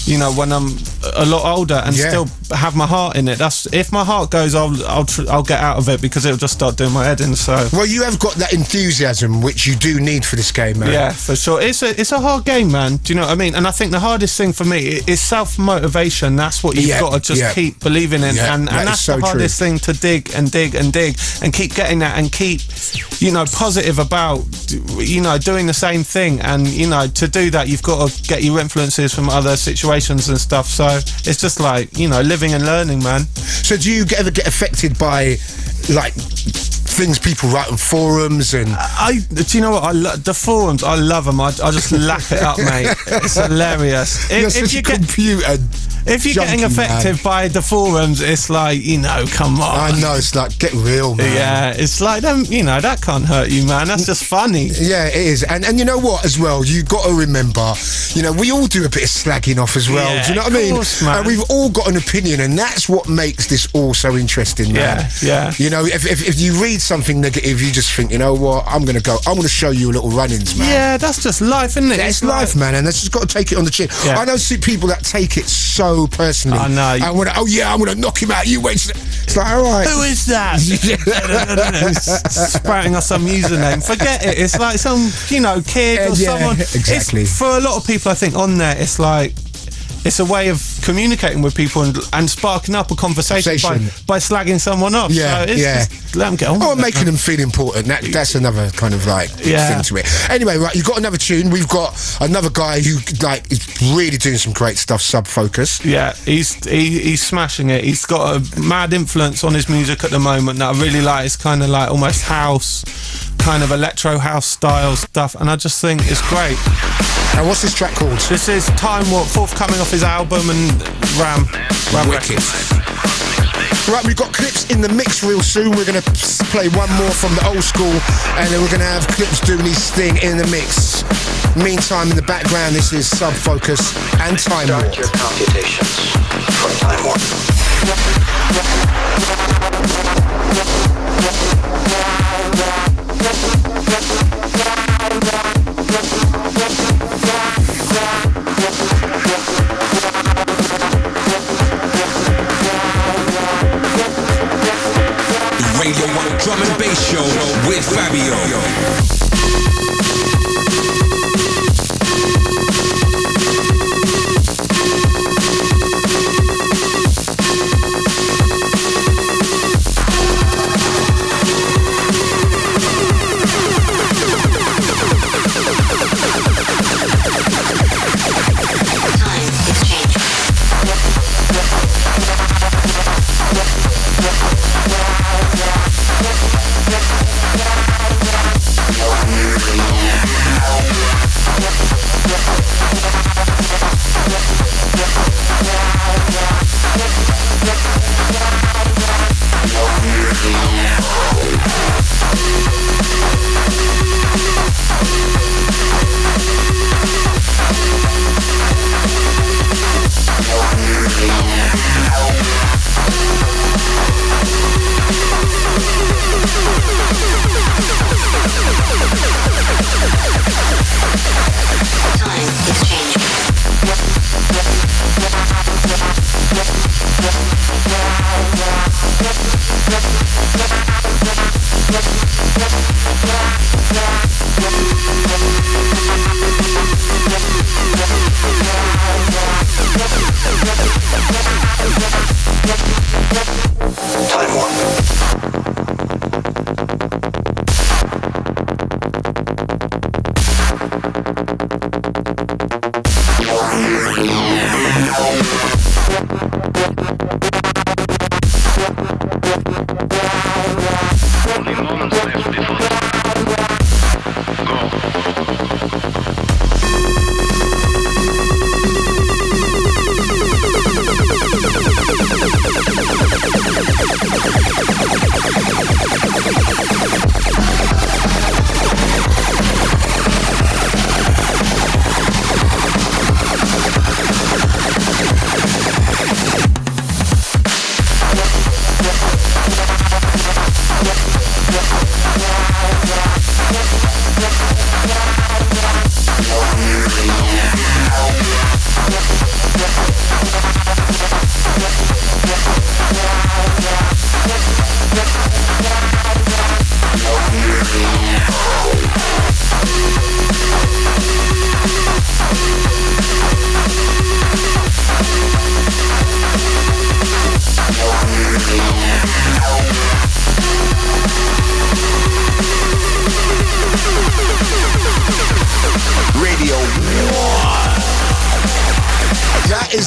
You know, when I'm a lot older and still have my heart in it. That's if my heart goes, I'll get out of it because it'll just start doing my head in. So well, you have got that enthusiasm which you do need for this game, man. Yeah, for sure. It's a hard game, man. Do you know what I mean? And I think the hardest thing for me is self-motivation. That's what you've got to just keep believing in, and that's so the hardest thing to dig and keep getting that and keep, you know, positive about, you know, doing the same thing. And you know, to do that, you've got to get your influences from other situations and stuff. So it's just like, you know, living and learning, man. So do you ever get affected by like things people write on forums? And do you know what, the forums, I love them. I just lap it up, mate. It's hilarious. If you're getting affected by the forums, it's like, you know, come on. I know, it's like, get real, man. Yeah, it's like, you know, that can't hurt you, man. That's just funny. Yeah, it is. And you know what, as well, you got to remember, you know, we all do a bit of slagging off as well. Do you know what I mean? Man. And we've all got an opinion, and that's what makes this all so interesting, man. Yeah. You know, if you read something negative, you just think, you know what, I'm going to show you a little run-ins, man. Yeah, that's just life, isn't it? It's life, man, and that's just got to take it on the chin. Yeah. I know people that take it so personally. I know. I'm going to knock him out. You wait. It's like, all right. Who is that? Spouting us some username. Forget it. It's like some, you know, kid or someone. Exactly. For a lot of people, I think on there, it's like, it's a way of communicating with people and sparking up a conversation by slagging someone off. Yeah, so it's just, let them get on. Oh, making them feel important. That's another kind of like thing to it. Anyway, right, you've got another tune. We've got another guy who like is really doing some great stuff. Subfocus. Yeah, he's smashing it. He's got a mad influence on his music at the moment that I really like. It's kind of like almost house, kind of electro house style stuff, and I just think it's great. And what's this track called? This is Time Warp, forthcoming off his album, and Ram Wicked. Right, we've got Clipz in the mix real soon. We're going to play one more from the old school, and then we're going to have Clipz doing his thing in the mix. Meantime, in the background, this is Subfocus and Time Warp. Start your computations for Time Warp. Radio 1 Drum and Bass Show with Fabio.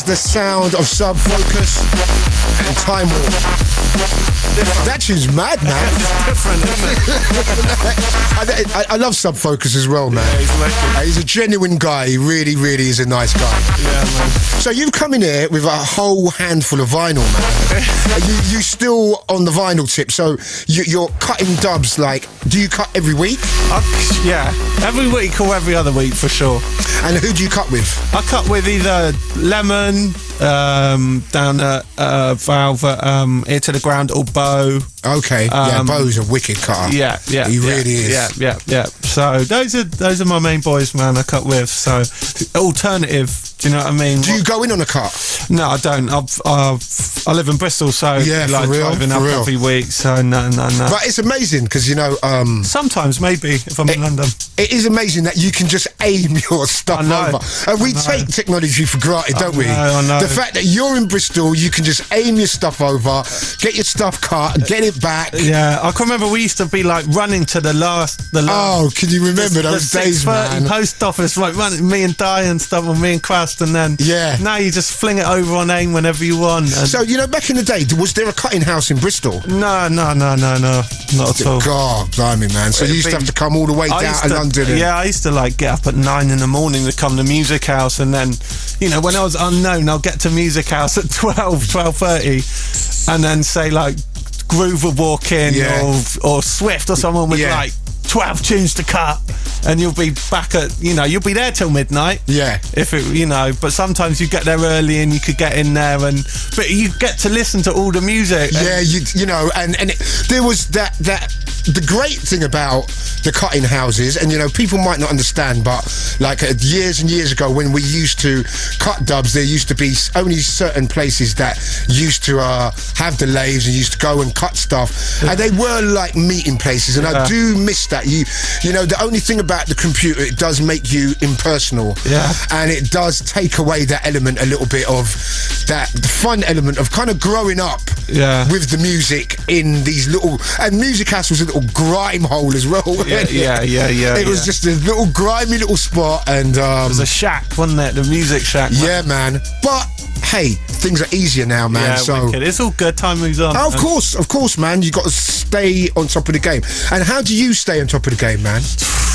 The sound of Sub Focus and Time Warp. That tune's mad, man. It's different, isn't it? I love Sub Focus as well, man. Yeah, he's a genuine guy. He really, really is a nice guy. Yeah, man. So you've come in here with a whole handful of vinyl, man. you still on the vinyl tip, so you're cutting dubs, like, do you cut every week? Yeah, every week or every other week for sure. And who do you cut with? I cut with either Lemon, down at Valve, Ear to the Ground, or Bo. Okay, yeah, Bo's a wicked cutter. Yeah, he really is. Yeah. So those are my main boys, man. I cut with. So alternative. Do you know what I mean? Do you go in on a cut? No, I don't. I live in Bristol, so yeah, like for real, driving up every week. So no. But it's amazing because sometimes maybe if I'm in London, it is amazing that you can just aim your stuff over, and we take technology for granted, don't we? I know. The fact that you're in Bristol, you can just aim your stuff over, get your stuff cut, get it back. Yeah, I can remember we used to be like running to the last. Oh, can you remember those days, man? Post office, like running, me and Di and stuff, and me and Quast, and then now you just fling it over on AIM whenever you want. So back in the day, was there a cutting house in Bristol? No, not at all. God, blimey, man! So you used to have to come all the way down to London. Yeah, I used to like get up at 9 in the morning to come to Music House, and then when I was unknown, I'll get to Music House at 12:30, and then say like Groove would walk in or Swift or someone with like 12 tunes to cut, and you'll be back at you'll be there till midnight. Yeah, if it but sometimes you get there early and you could get in there, but you get to listen to all the music. Yeah, and there was that the great thing about the cutting houses, and people might not understand, but like years and years ago when we used to cut dubs, there used to be only certain places that used to have the lathes and used to go and cut stuff, and they were like meeting places, and I do miss that. The only thing about the computer, it does make you impersonal, and it does take away that element a little bit of the fun element of kind of growing up with the music in these little, and Music House was a little grime hole as well. Yeah. It was just a little grimy little spot, and it was a shack, wasn't it? The music shack. Yeah, man. But hey, things are easier now, man. Yeah, so wicked. It's all good. Time moves on. Oh, of course, man. You got to stay on top of the game. And how do you stay on top of the game, man?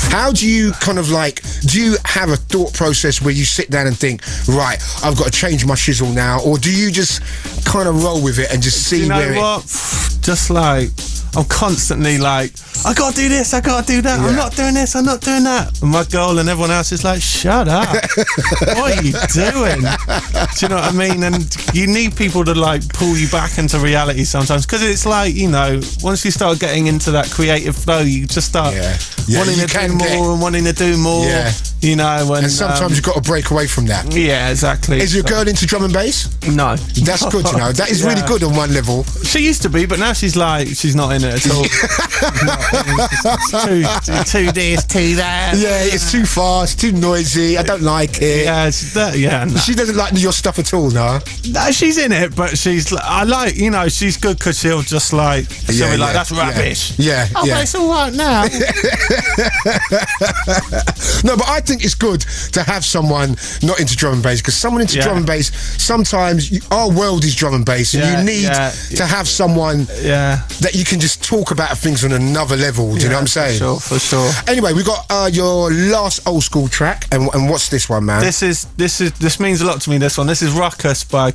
How do you kind of like? Do you have a thought process where you sit down and think, right, I've got to change my shizzle now, or do you just kind of roll with it and just see where what? Just like, I'm constantly like, I gotta do this, I gotta do that, I'm not doing this, I'm not doing that. And my girl and everyone else is like, shut up. What are you doing? Do you know what I mean? And you need people to like pull you back into reality sometimes, because it's like, once you start getting into that creative flow, you just start wanting to do more and wanting to do more. And sometimes you've got to break away from that. Yeah, exactly. Is your girl into drum and bass? No. That's good, that is really good on one level. She used to be, but now she's not in it at all. It's too this, too that. Yeah, it's too fast, too noisy. I don't like it. Yeah, no. She doesn't like your stuff at all, no? No, she's in it, but she's she's good because she'll just like, she'll be like, that's rubbish. Yeah. But it's all right now. No, but think it's good to have someone not into drum and bass, because someone into drum and bass, sometimes our world is drum and bass, and you need to have someone that you can just talk about things on another level. Do you know what I'm saying? For sure. Anyway, we got your last old school track, and what's this one, man? This means a lot to me. This one. This is Ruckus by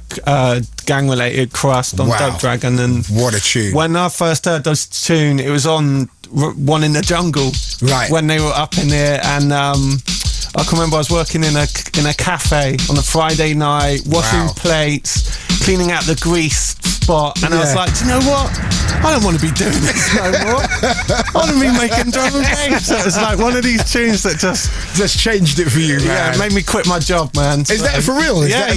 Gang Related Crust on Dope Dragon, and what a tune! When I first heard this tune, it was on One in the Jungle, right? When they were up in there, and I can remember I was working in a cafe on a Friday night, washing plates, cleaning out the grease spot, and I was like, do you know what? I don't want to be doing this no more. I want to be making drum and bass. So it was like one of these tunes that just changed it for you, man. Yeah, it made me quit my job, man. Is that for real? Yeah.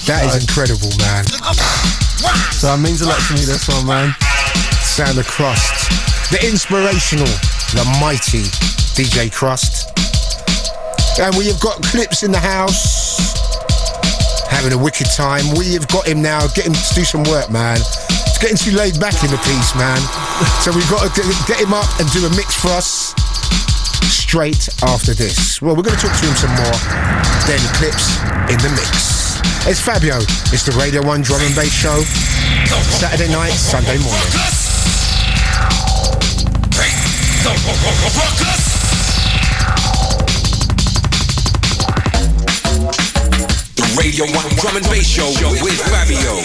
That is incredible, man. So it means a lot to me, this one, man. Sound of Crust. The inspirational, the mighty DJ Crust. And we have got Clipz in the house, having a wicked time. We have got him now, get him to do some work, man. It's getting too laid back in the piece, man. So we've got to get him up and do a mix for us straight after this. Well, we're going to talk to him some more, then Clipz in the mix. It's Fabio. It's the Radio 1 Drum and Bass Show. Saturday night, Sunday morning. The Radio 1 Drum and Bass Show with Fabio.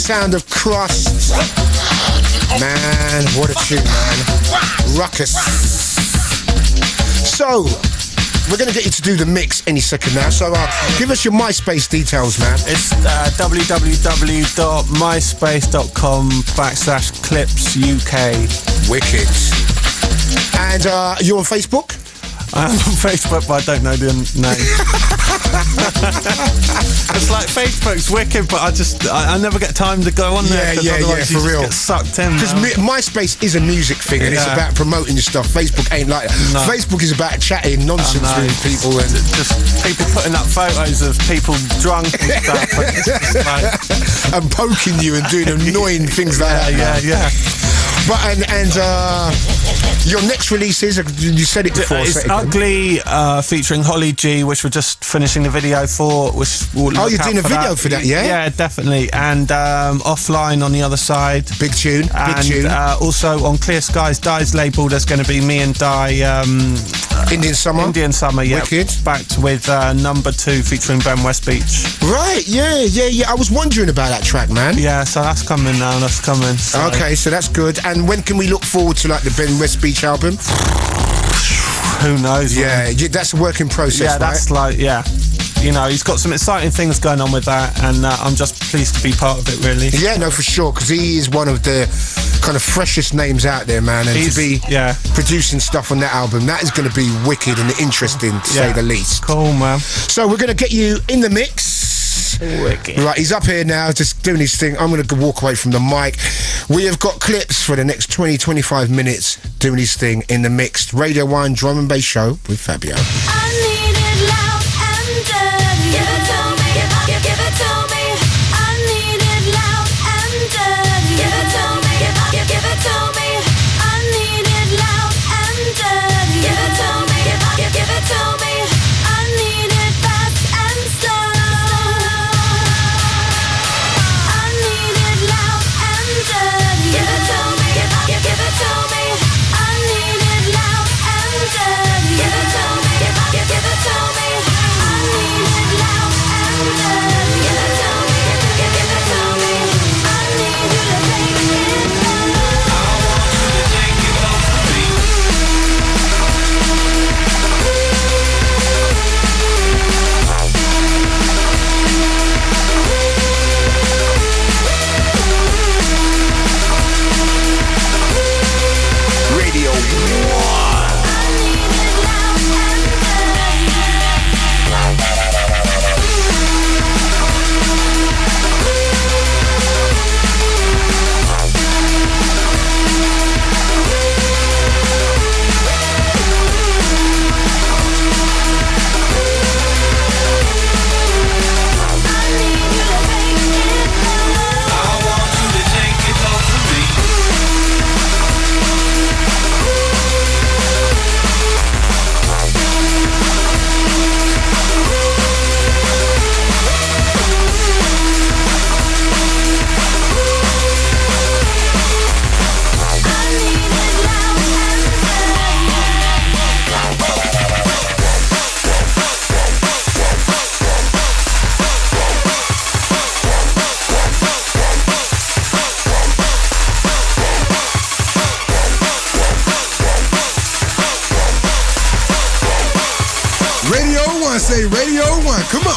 sound of Crust. Man, what a tune, man. Ruckus. So, we're going to get you to do the mix any second now. So, give us your MySpace details, man. It's www.myspace.com/ClipzUK. Wicked. And you on Facebook? I'm on Facebook, but I don't know the name. It's like Facebook's wicked, but I never get time to go on there. Yeah, for real. Get sucked in. Because MySpace is a music thing, and it's about promoting your stuff. Facebook ain't like that. No. Facebook is about chatting nonsense with people and just people putting up photos of people drunk and stuff. And, it's just like, and poking you and doing annoying things like that. Yeah. But and your next release is, you said it before. It's Ugly, featuring Holly G, which we're just finishing the video for. Which we'll you're doing a video for that, yeah? Yeah, definitely. And Offline on the other side. Big tune. Also on Clear Skies Di's label, there's going to be me and Di. Indian Summer, yeah. Wicked. Backed with number 2 featuring Ben West Beach. Right, yeah. I was wondering about that track, man. Yeah, so that's coming now. So. Okay, so that's good. And when can we look forward to like the Ben West Beach album? Who knows? Yeah, that's a work in process. Yeah, right? that's like You know, he's got some exciting things going on with that, and I'm just pleased to be part of it, really. Yeah, no, for sure, because he is one of the kind of freshest names out there, man, and to be producing stuff on that album, that is going to be wicked and interesting, to say the least. Cool, man. So we're going to get you in the mix. Wicked. Right, he's up here now, just doing his thing. I'm going to walk away from the mic. We have got Clipz for the next 20-25 minutes doing his thing in the mixed Radio 1 Drum and Bass Show with Fabio. Say Radio 1, come on.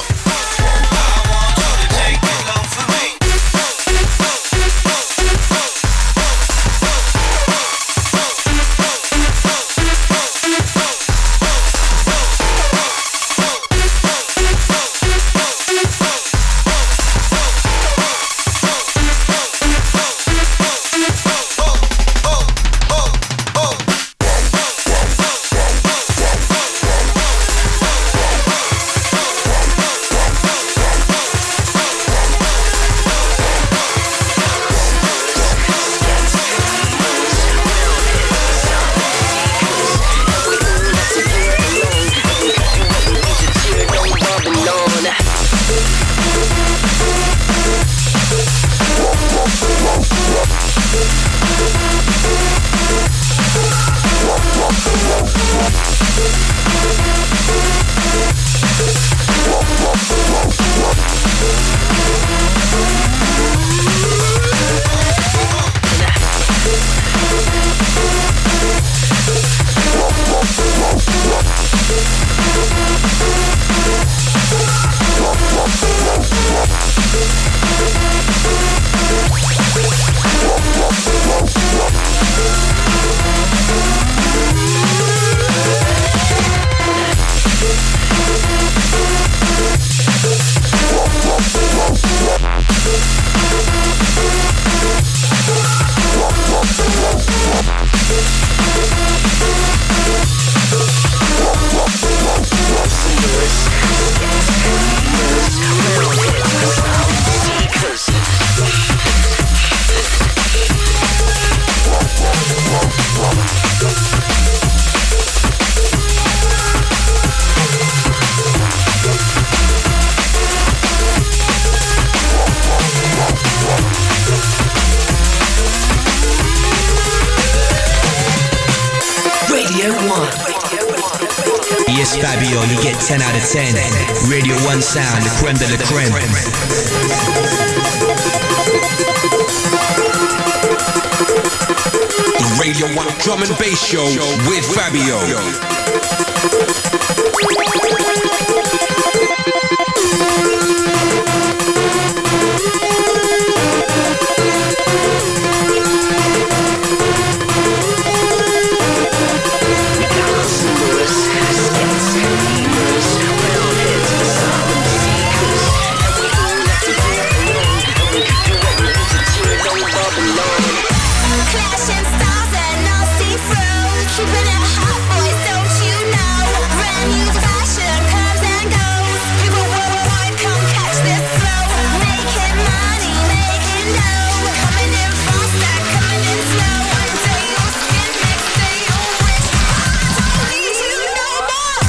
Fabio, you get 10 out of 10. Radio 1 sound, the creme de la creme. The Radio 1 Drum and Bass Show with Fabio. Clashing stars and I'll see through. Keeping it hot, boys, don't you know? Brand new fashion comes and goes. People worldwide come catch this flow. Making money, making dough. Coming in faster, coming in slow. One day you'll spin, next day you'll wish. I don't need you no more.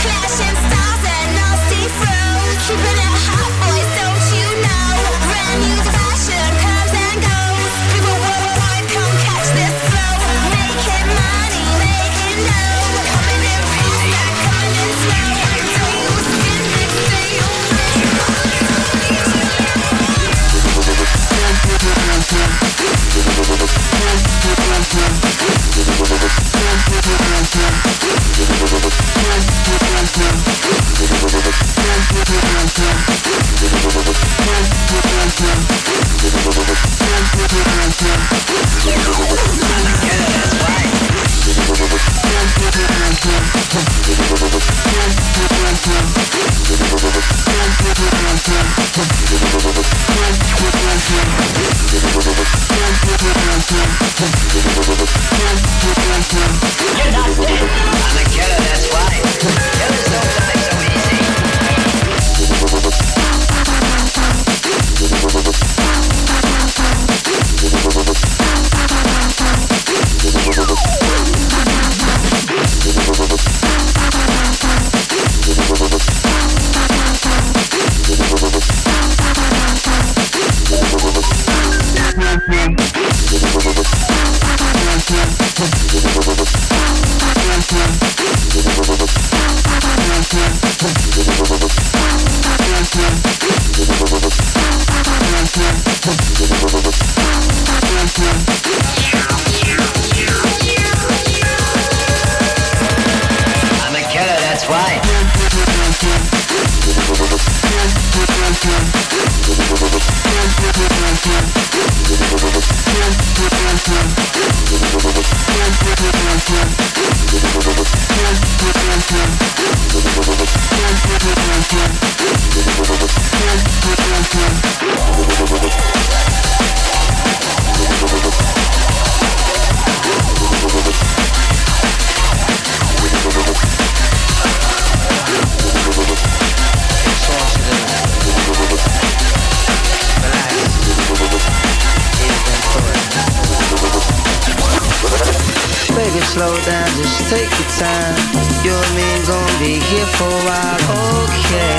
Clashing stars and I'll see through. Keeping it hot, boys, don't you know? Brand new fashion comes and goes. People worldwide come catch this flow. Making money, making dough. Coming in faster, coming in slow. One day you'll spin, next day you'll wish. You're not dead. I'm a killer, that's right. Killers don't die so easy. I'm a killer, that's right. slow down, just take your time. You and me gon' be here for a while, okay.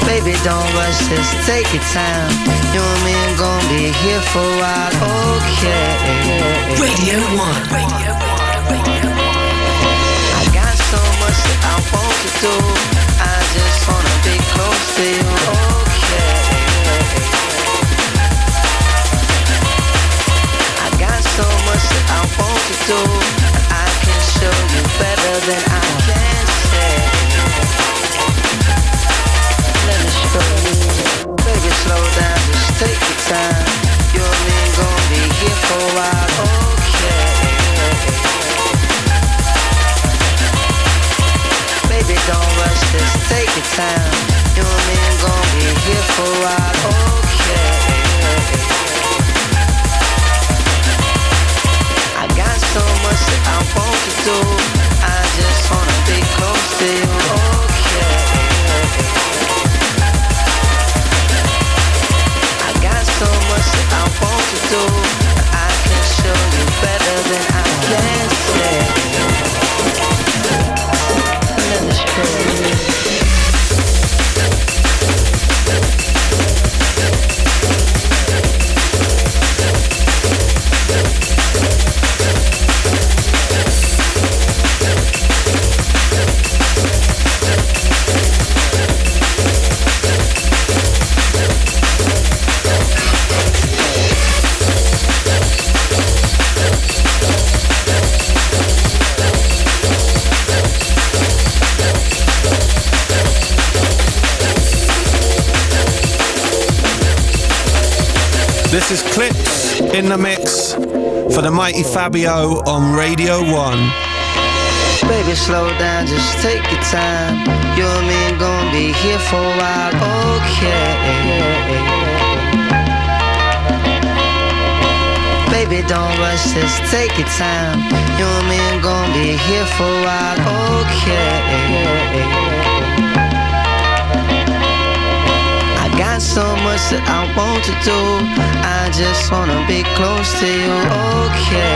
Baby, don't rush, just take your time. You and me gon' be here for a while, okay. Radio 1. I got so much that I want to do. I just wanna be close to you, okay. I got so much that I want to do. I can show you better than I can say. Let me show you. Baby, slow down, just take your time. You and me gon' be here for a while, okay. Baby, don't rush, just take your time. You and me gon' be here for a while, okay. I got so much that I want to do. I just wanna be close to you, okay. I got so much that I want to do. I can show you better than I can say. Let me show you. This is Clipz in the mix for the mighty Fabio on Radio 1. Baby, slow down, just take your time. You and me gon' be here for a while, okay. Baby, don't rush, just take your time. You and me gon' be here for a while, okay. Got so much that I want to do. I just wanna be close to you, okay.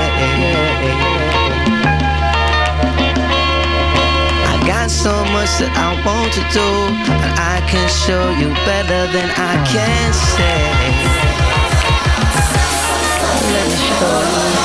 I got so much that I want to do, and I can show you better than I can say. Let me show you.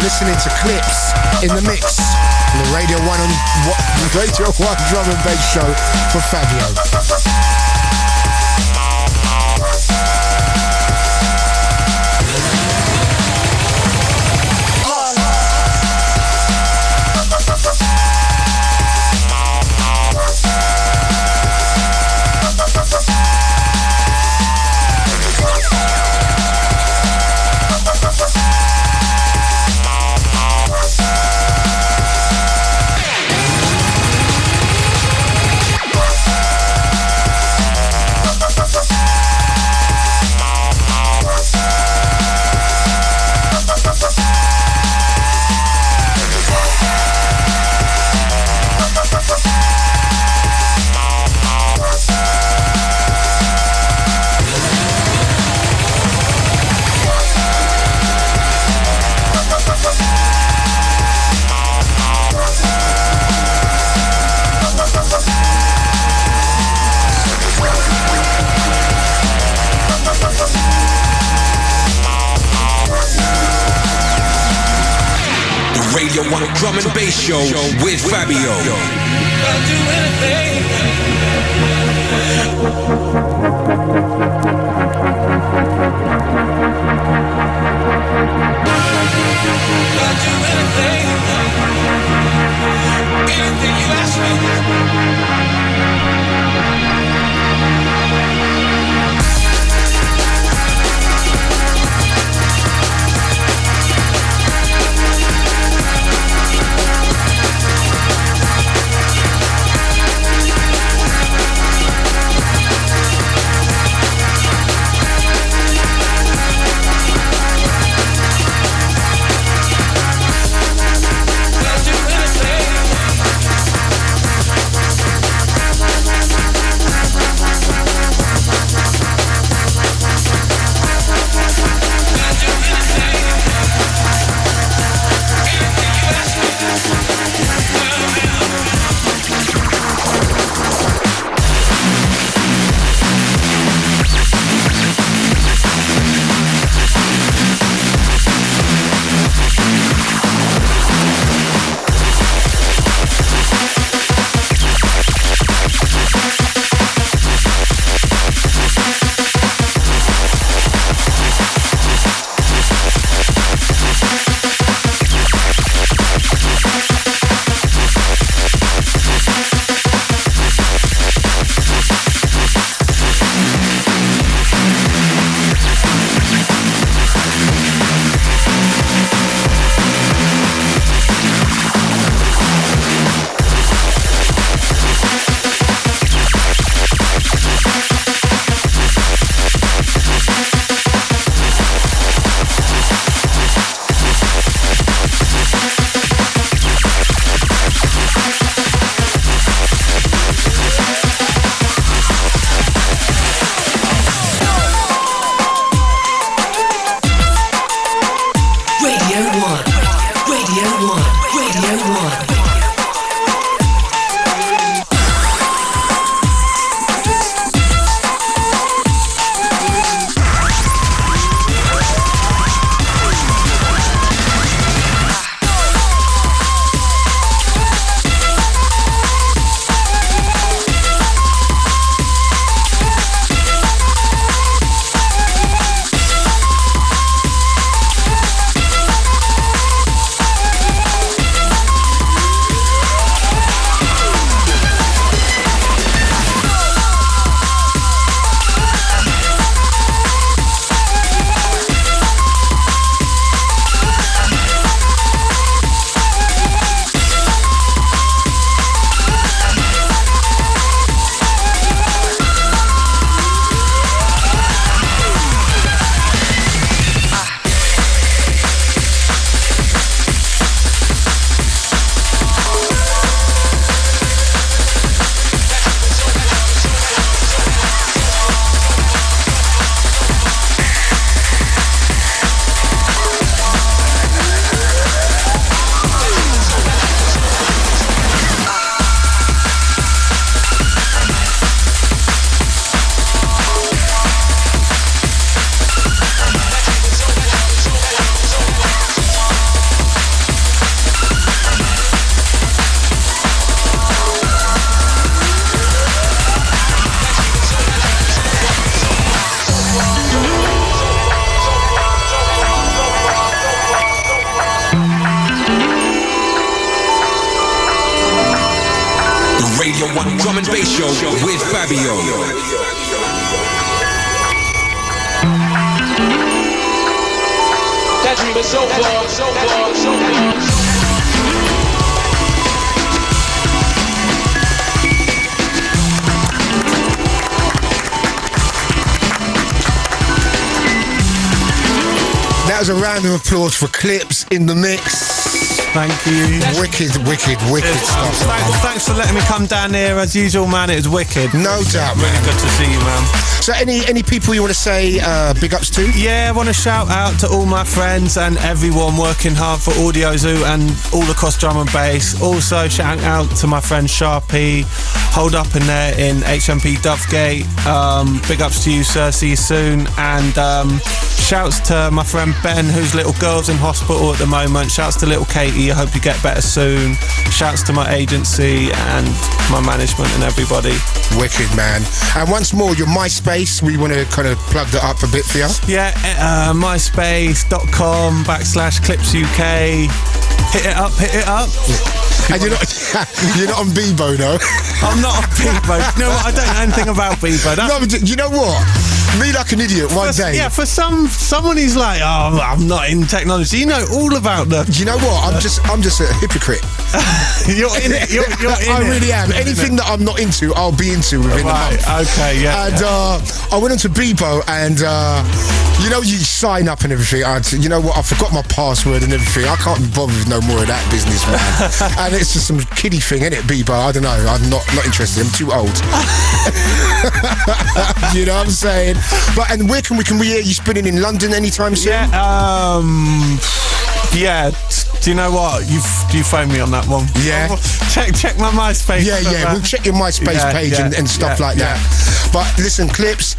Listening to Clipz in the mix on the Radio 1 Drum and Bass show for Fabio. Radio 1 Drum and Bass show with Fabio. I'll do anything. I'll do anything. Anything you ask me. 1 Drum and Bass Show with Fabio. That dream is so far, so far, so far. That was a round of applause for Clipz in the mix. Thank you. Wicked stuff. Thanks for letting me come down here as usual, man. It was wicked. No doubt, man. Really good to see you, man. So any people you want to say big ups to? Yeah, I want to shout out to all my friends and everyone working hard for Audio Zoo and all across drum and bass. Also shouting out to my friend Sharpie, hold up in there in HMP Dovegate. Big ups to you, sir. See you soon. And shouts to my friend Ben, whose little girl's in hospital at the moment. Shouts to little Katie. I hope you get better soon. Shouts to my agency and my management and everybody. Wicked, man. And once more, your MySpace, we want to kind of plug that up a bit for you. Yeah, myspace.com/ClipzUK. Hit it up. Yeah. And you're not on Bebo, no? I'm not on Bebo. You know what? I don't know anything about Bebo. No, but you know what? Me like an idiot one day. Yeah, for someone who's like, oh, I'm not in technology. You know all about the. You know what? I'm just a hypocrite. You're in it. You're in I really am. Anything that I'm not into, I'll be into within a month. Okay, yeah. And I went onto Bebo, and you know, you sign up and everything. You know what? I forgot my password and everything. I can't be bothered with no more of that business, man. And it's just some kiddie thing, isn't it, Bebo? I don't know. I'm not interested. I'm too old. You know what I'm saying? But and where can we hear you spinning in London anytime soon? Yeah. Do you know what? You phoned me on that one. Yeah. Check my MySpace. Yeah. We'll check your MySpace page and stuff like that. But listen, Clipz,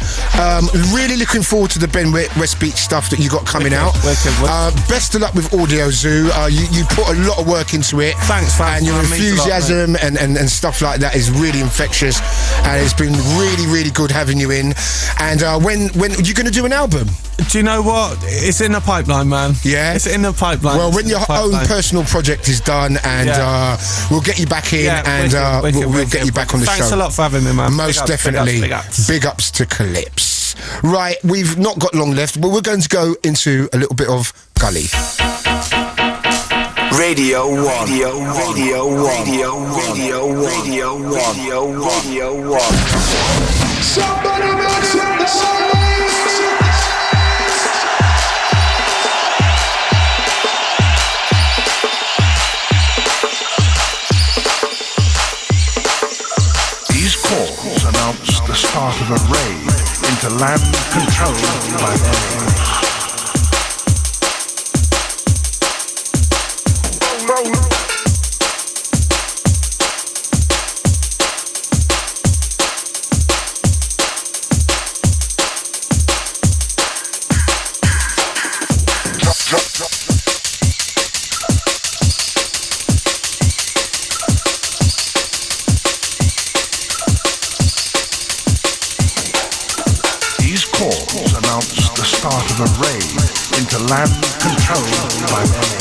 really looking forward to the Ben West Beach stuff that you got coming out. Best of luck with Audio Zoo. You put a lot of work into it. Thanks, and your enthusiasm and stuff like that is really infectious. And it's been really, really good having you in. And when are you going to do an album? Do you know what? It's in the pipeline, man. Yeah? It's in the pipeline. Well, when your own personal project is done, and we'll get you back in, and we'll get you back on the show. Thanks a lot for having me, man. Most definitely. Big ups to Clipz. Right, we've not got long left, but we're going to go into a little bit of Gully. Radio 1. Somebody make some noise. Calls announce the start of a raid into land controlled by enemies. Announce the start of a raid into land controlled by enemies.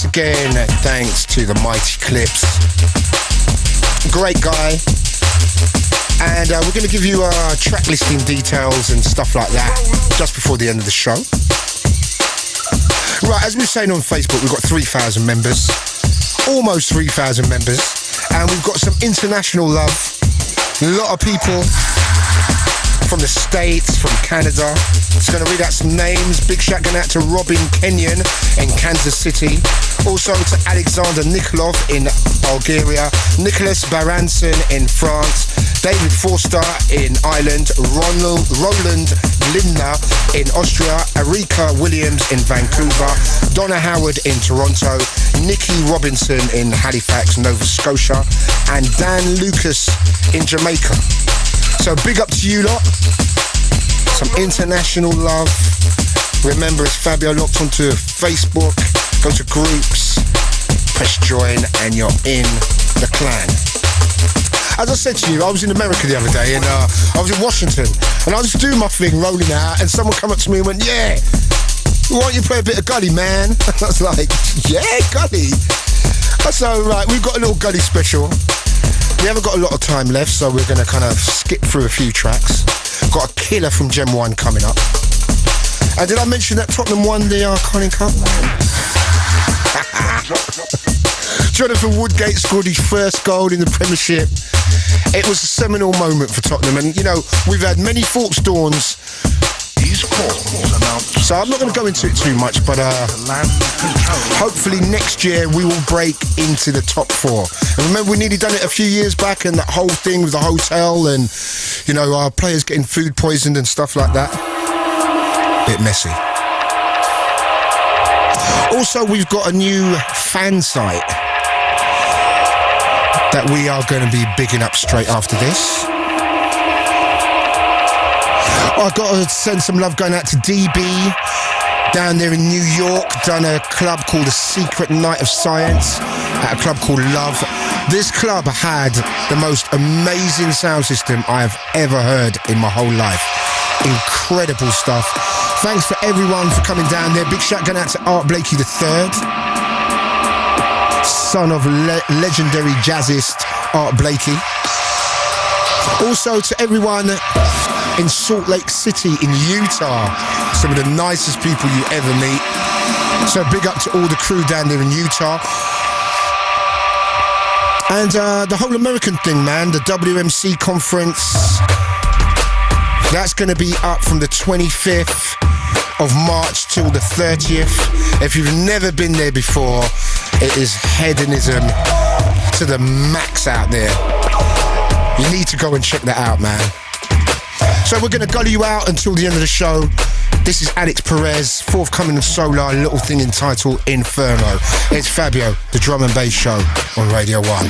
once again, thanks to the mighty Clipz. Great guy. And we're going to give you track listing details and stuff like that just before the end of the show. Right, as we were saying on Facebook, we've got 3,000 members. Almost 3,000 members. And we've got some international love. A lot of people from the States, from Canada. Just going to read out some names. Big shout going out to Robin Kenyon in Kansas City. Also to Alexander Nikolov in Bulgaria. Nicholas Baranson in France. David Forster in Ireland. Roland Lindner in Austria. Erika Williams in Vancouver. Donna Howard in Toronto. Nikki Robinson in Halifax, Nova Scotia. And Dan Lucas in Jamaica. So big up to you lot. Some international love. Remember, it's Fabio locked onto Facebook. Go to groups, press join, and you're in the clan. As I said to you, I was in America the other day, and I was in Washington, and I was doing my thing, rolling out, and someone come up to me and went, "Yeah, why don't you play a bit of Gully, man?" I was like, "Yeah, Gully." So, right, we've got a little Gully special. We haven't got a lot of time left, so we're going to kind of skip through a few tracks. Got a killer from Gem 1 coming up. And did I mention that Tottenham won the Carling Cup? Jonathan Woodgate scored his first goal in the Premiership. It was a seminal moment for Tottenham, and you know, we've had many Thorpe's Dawns. So I'm not going to go into it too much, but hopefully next year we will break into the top 4. And remember, we nearly done it a few years back, and that whole thing with the hotel and, you know, our players getting food poisoned and stuff like that. Bit messy. Also, we've got a new fan site that we are going to be bigging up straight after this. I've got to send some love going out to DB down there in New York. Done a club called the Secret Night of Science at a club called Love. This club had the most amazing sound system I have ever heard in my whole life. Incredible stuff. Thanks for everyone for coming down there. Big shout going out to Art Blakey III, son of legendary jazzist Art Blakey. Also to everyone in Salt Lake City in Utah. Some of the nicest people you ever meet. So big up to all the crew down there in Utah. And the whole American thing, man, the WMC conference, that's going to be up from the 25th of March till the 30th. If you've never been there before, it is hedonism to the max out there. You need to go and check that out, man. So we're going to gully you out until the end of the show. This is Alex Perez, forthcoming of Solar, a little thing entitled Inferno. It's Fabio, the drum and bass show on Radio 1.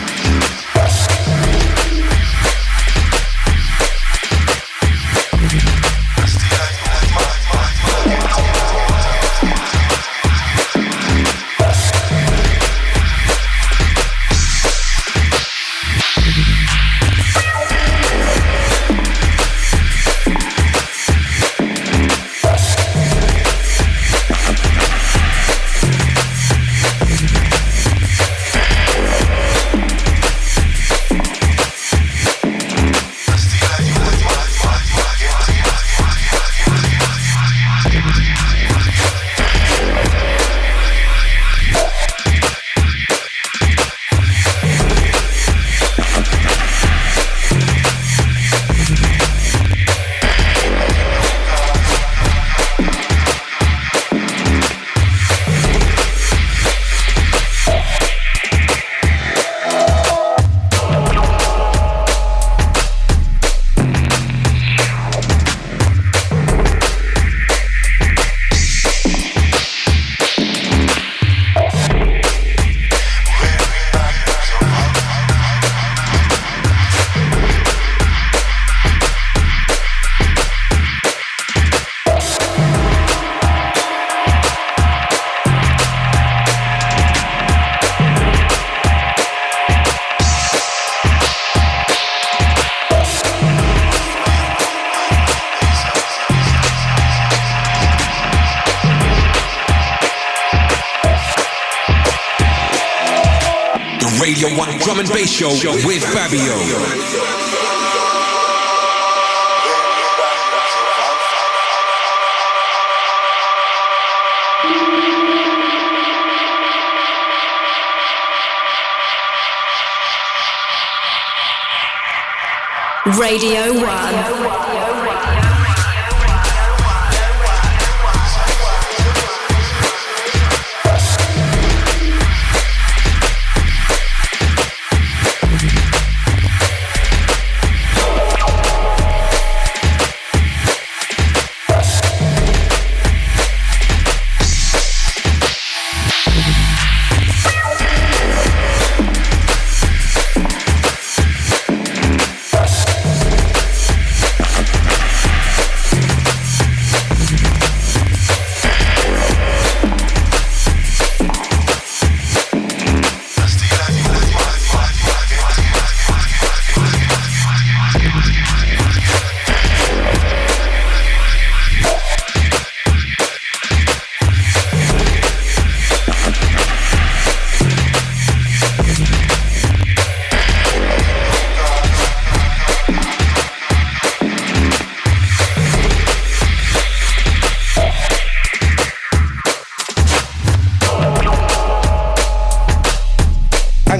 Radio 1 Drum and Bass Show with Fabio. Radio 1.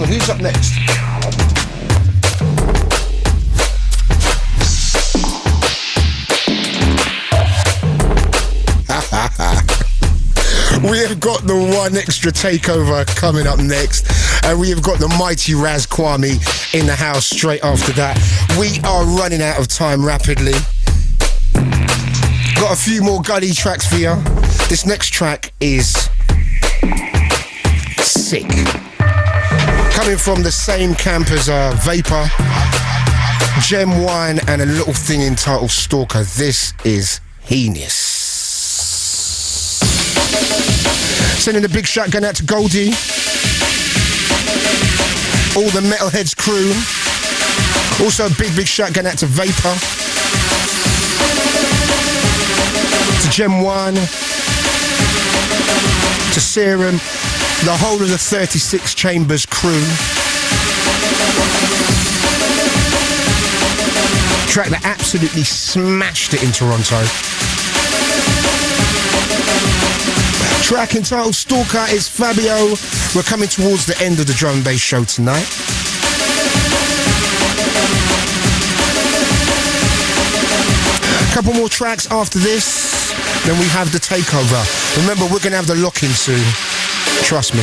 Who's up next? We have got the One Extra Takeover coming up next, and we have got the mighty Raz Kwame in the house straight after that. We are running out of time rapidly. Got a few more gully tracks for you. This next track is sick. Coming from the same camp as Vapor, Gem Wine, and a little thing entitled Stalker. This is heinous. Sending a big shotgun out to Goldie, all the Metalheads crew. Also a big shotgun out to Vapor, to Gem Wine, to Serum, the whole of the 36 Chambers crew. Track that absolutely smashed it in Toronto. Track entitled Stalker is Fabio. We're coming towards the end of the drum and bass show tonight. A couple more tracks after this, then we have the takeover. Remember, we're going to have the lock-in soon. Trust me.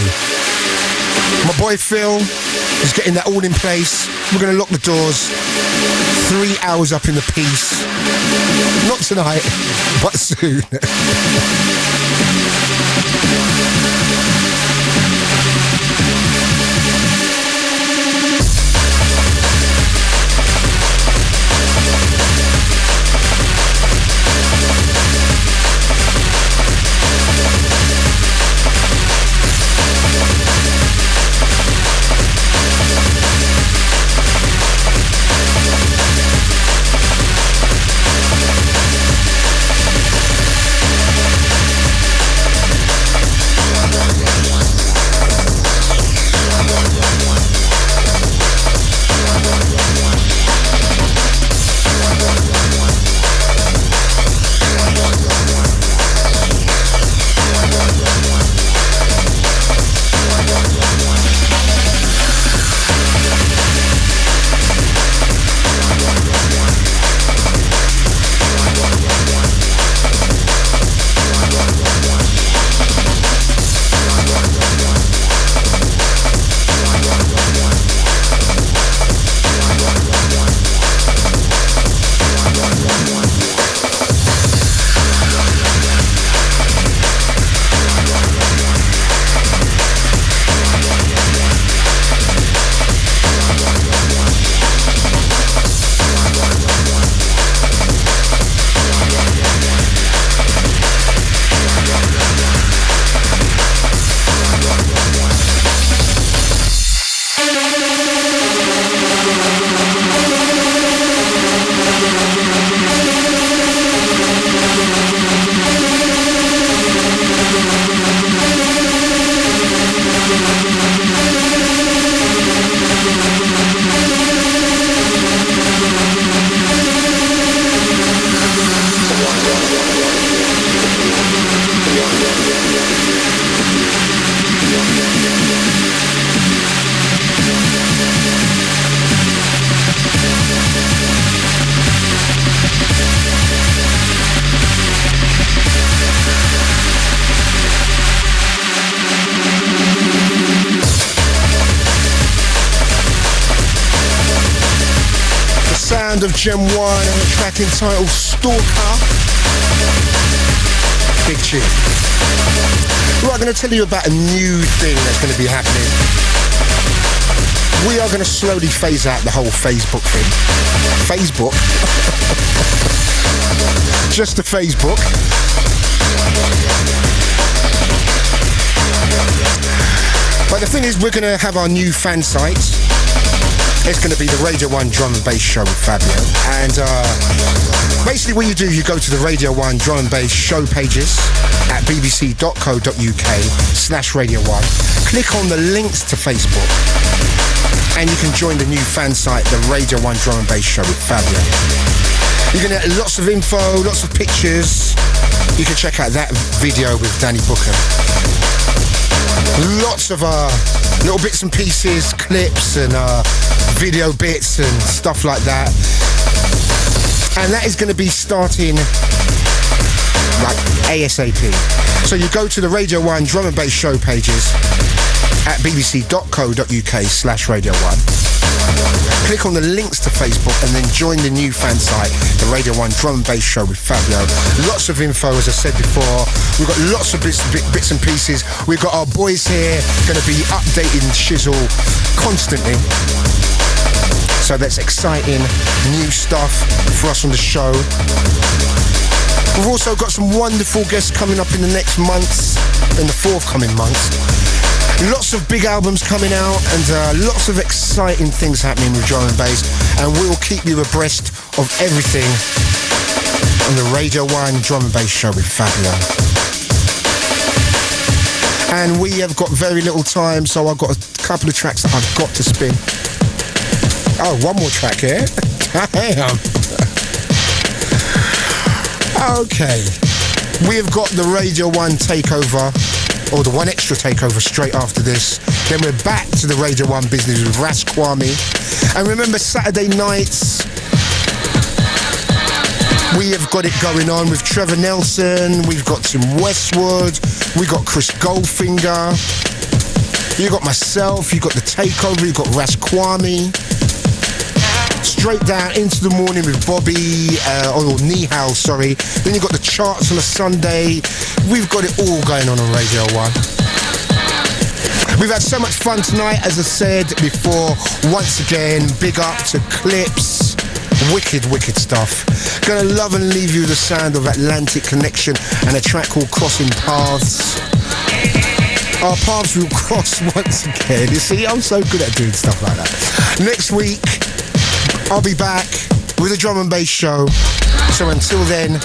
My boy Phil is getting that all in place. We're going to lock the doors. 3 hours up in the piece. Not tonight, but soon. sound of Gen 1 and a track entitled Stalker. Big tune. Right, I'm going to tell you about a new thing that's going to be happening. We are going to slowly phase out the whole Facebook thing. Facebook? Just the Facebook. But the thing is, we're going to have our new fan site. It's going to be the Radio 1 Drum and Bass Show with Fabio. And basically what you do, you go to the Radio 1 Drum and Bass show pages at bbc.co.uk/Radio 1. Click on the links to Facebook. And you can join the new fan site, the Radio 1 Drum and Bass Show with Fabio. You're going to get lots of info, lots of pictures. You can check out that video with Danny Booker. Lots of little bits and pieces, clips and video bits and stuff like that. And that is going to be starting like ASAP. So you go to the Radio 1 Drum and Bass show pages at bbc.co.uk/Radio 1. Click on the links to Facebook and then join the new fan site, the Radio 1 Drum and Bass Show with Fabio. Lots of info, as I said before. We've got lots of bits and pieces. We've got our boys here going to be updating Shizzle constantly. So that's exciting new stuff for us on the show. We've also got some wonderful guests coming up in the next months, in the forthcoming months. Lots of big albums coming out and lots of exciting things happening with drum and bass, and we'll keep you abreast of everything on the Radio 1 Drum and Bass Show with Fabio. And we have got very little time, so I've got a couple of tracks that I've got to spin. Oh, one more track here. Damn. Okay. We have got the Radio 1 takeover, or the One Extra takeover straight after this. Then we're back to the Radio 1 business with Ras Kwame. And remember, Saturday nights, we have got it going on with Trevor Nelson, we've got Tim Westwood, we got Chris Goldfinger, you got myself, you got the takeover, you got Ras Kwame. Straight down into the morning with Bobby, or Nihal, sorry. Then you got the charts on a Sunday. We've got it all going on Radio 1. We've had so much fun tonight, as I said before. Once again, big up to Clipz. Wicked, wicked stuff. Gonna love and leave you the sound of Atlantic Connection and a track called Crossing Paths. Our paths will cross once again. You see, I'm so good at doing stuff like that. Next week, I'll be back with a drum and bass show. So until then,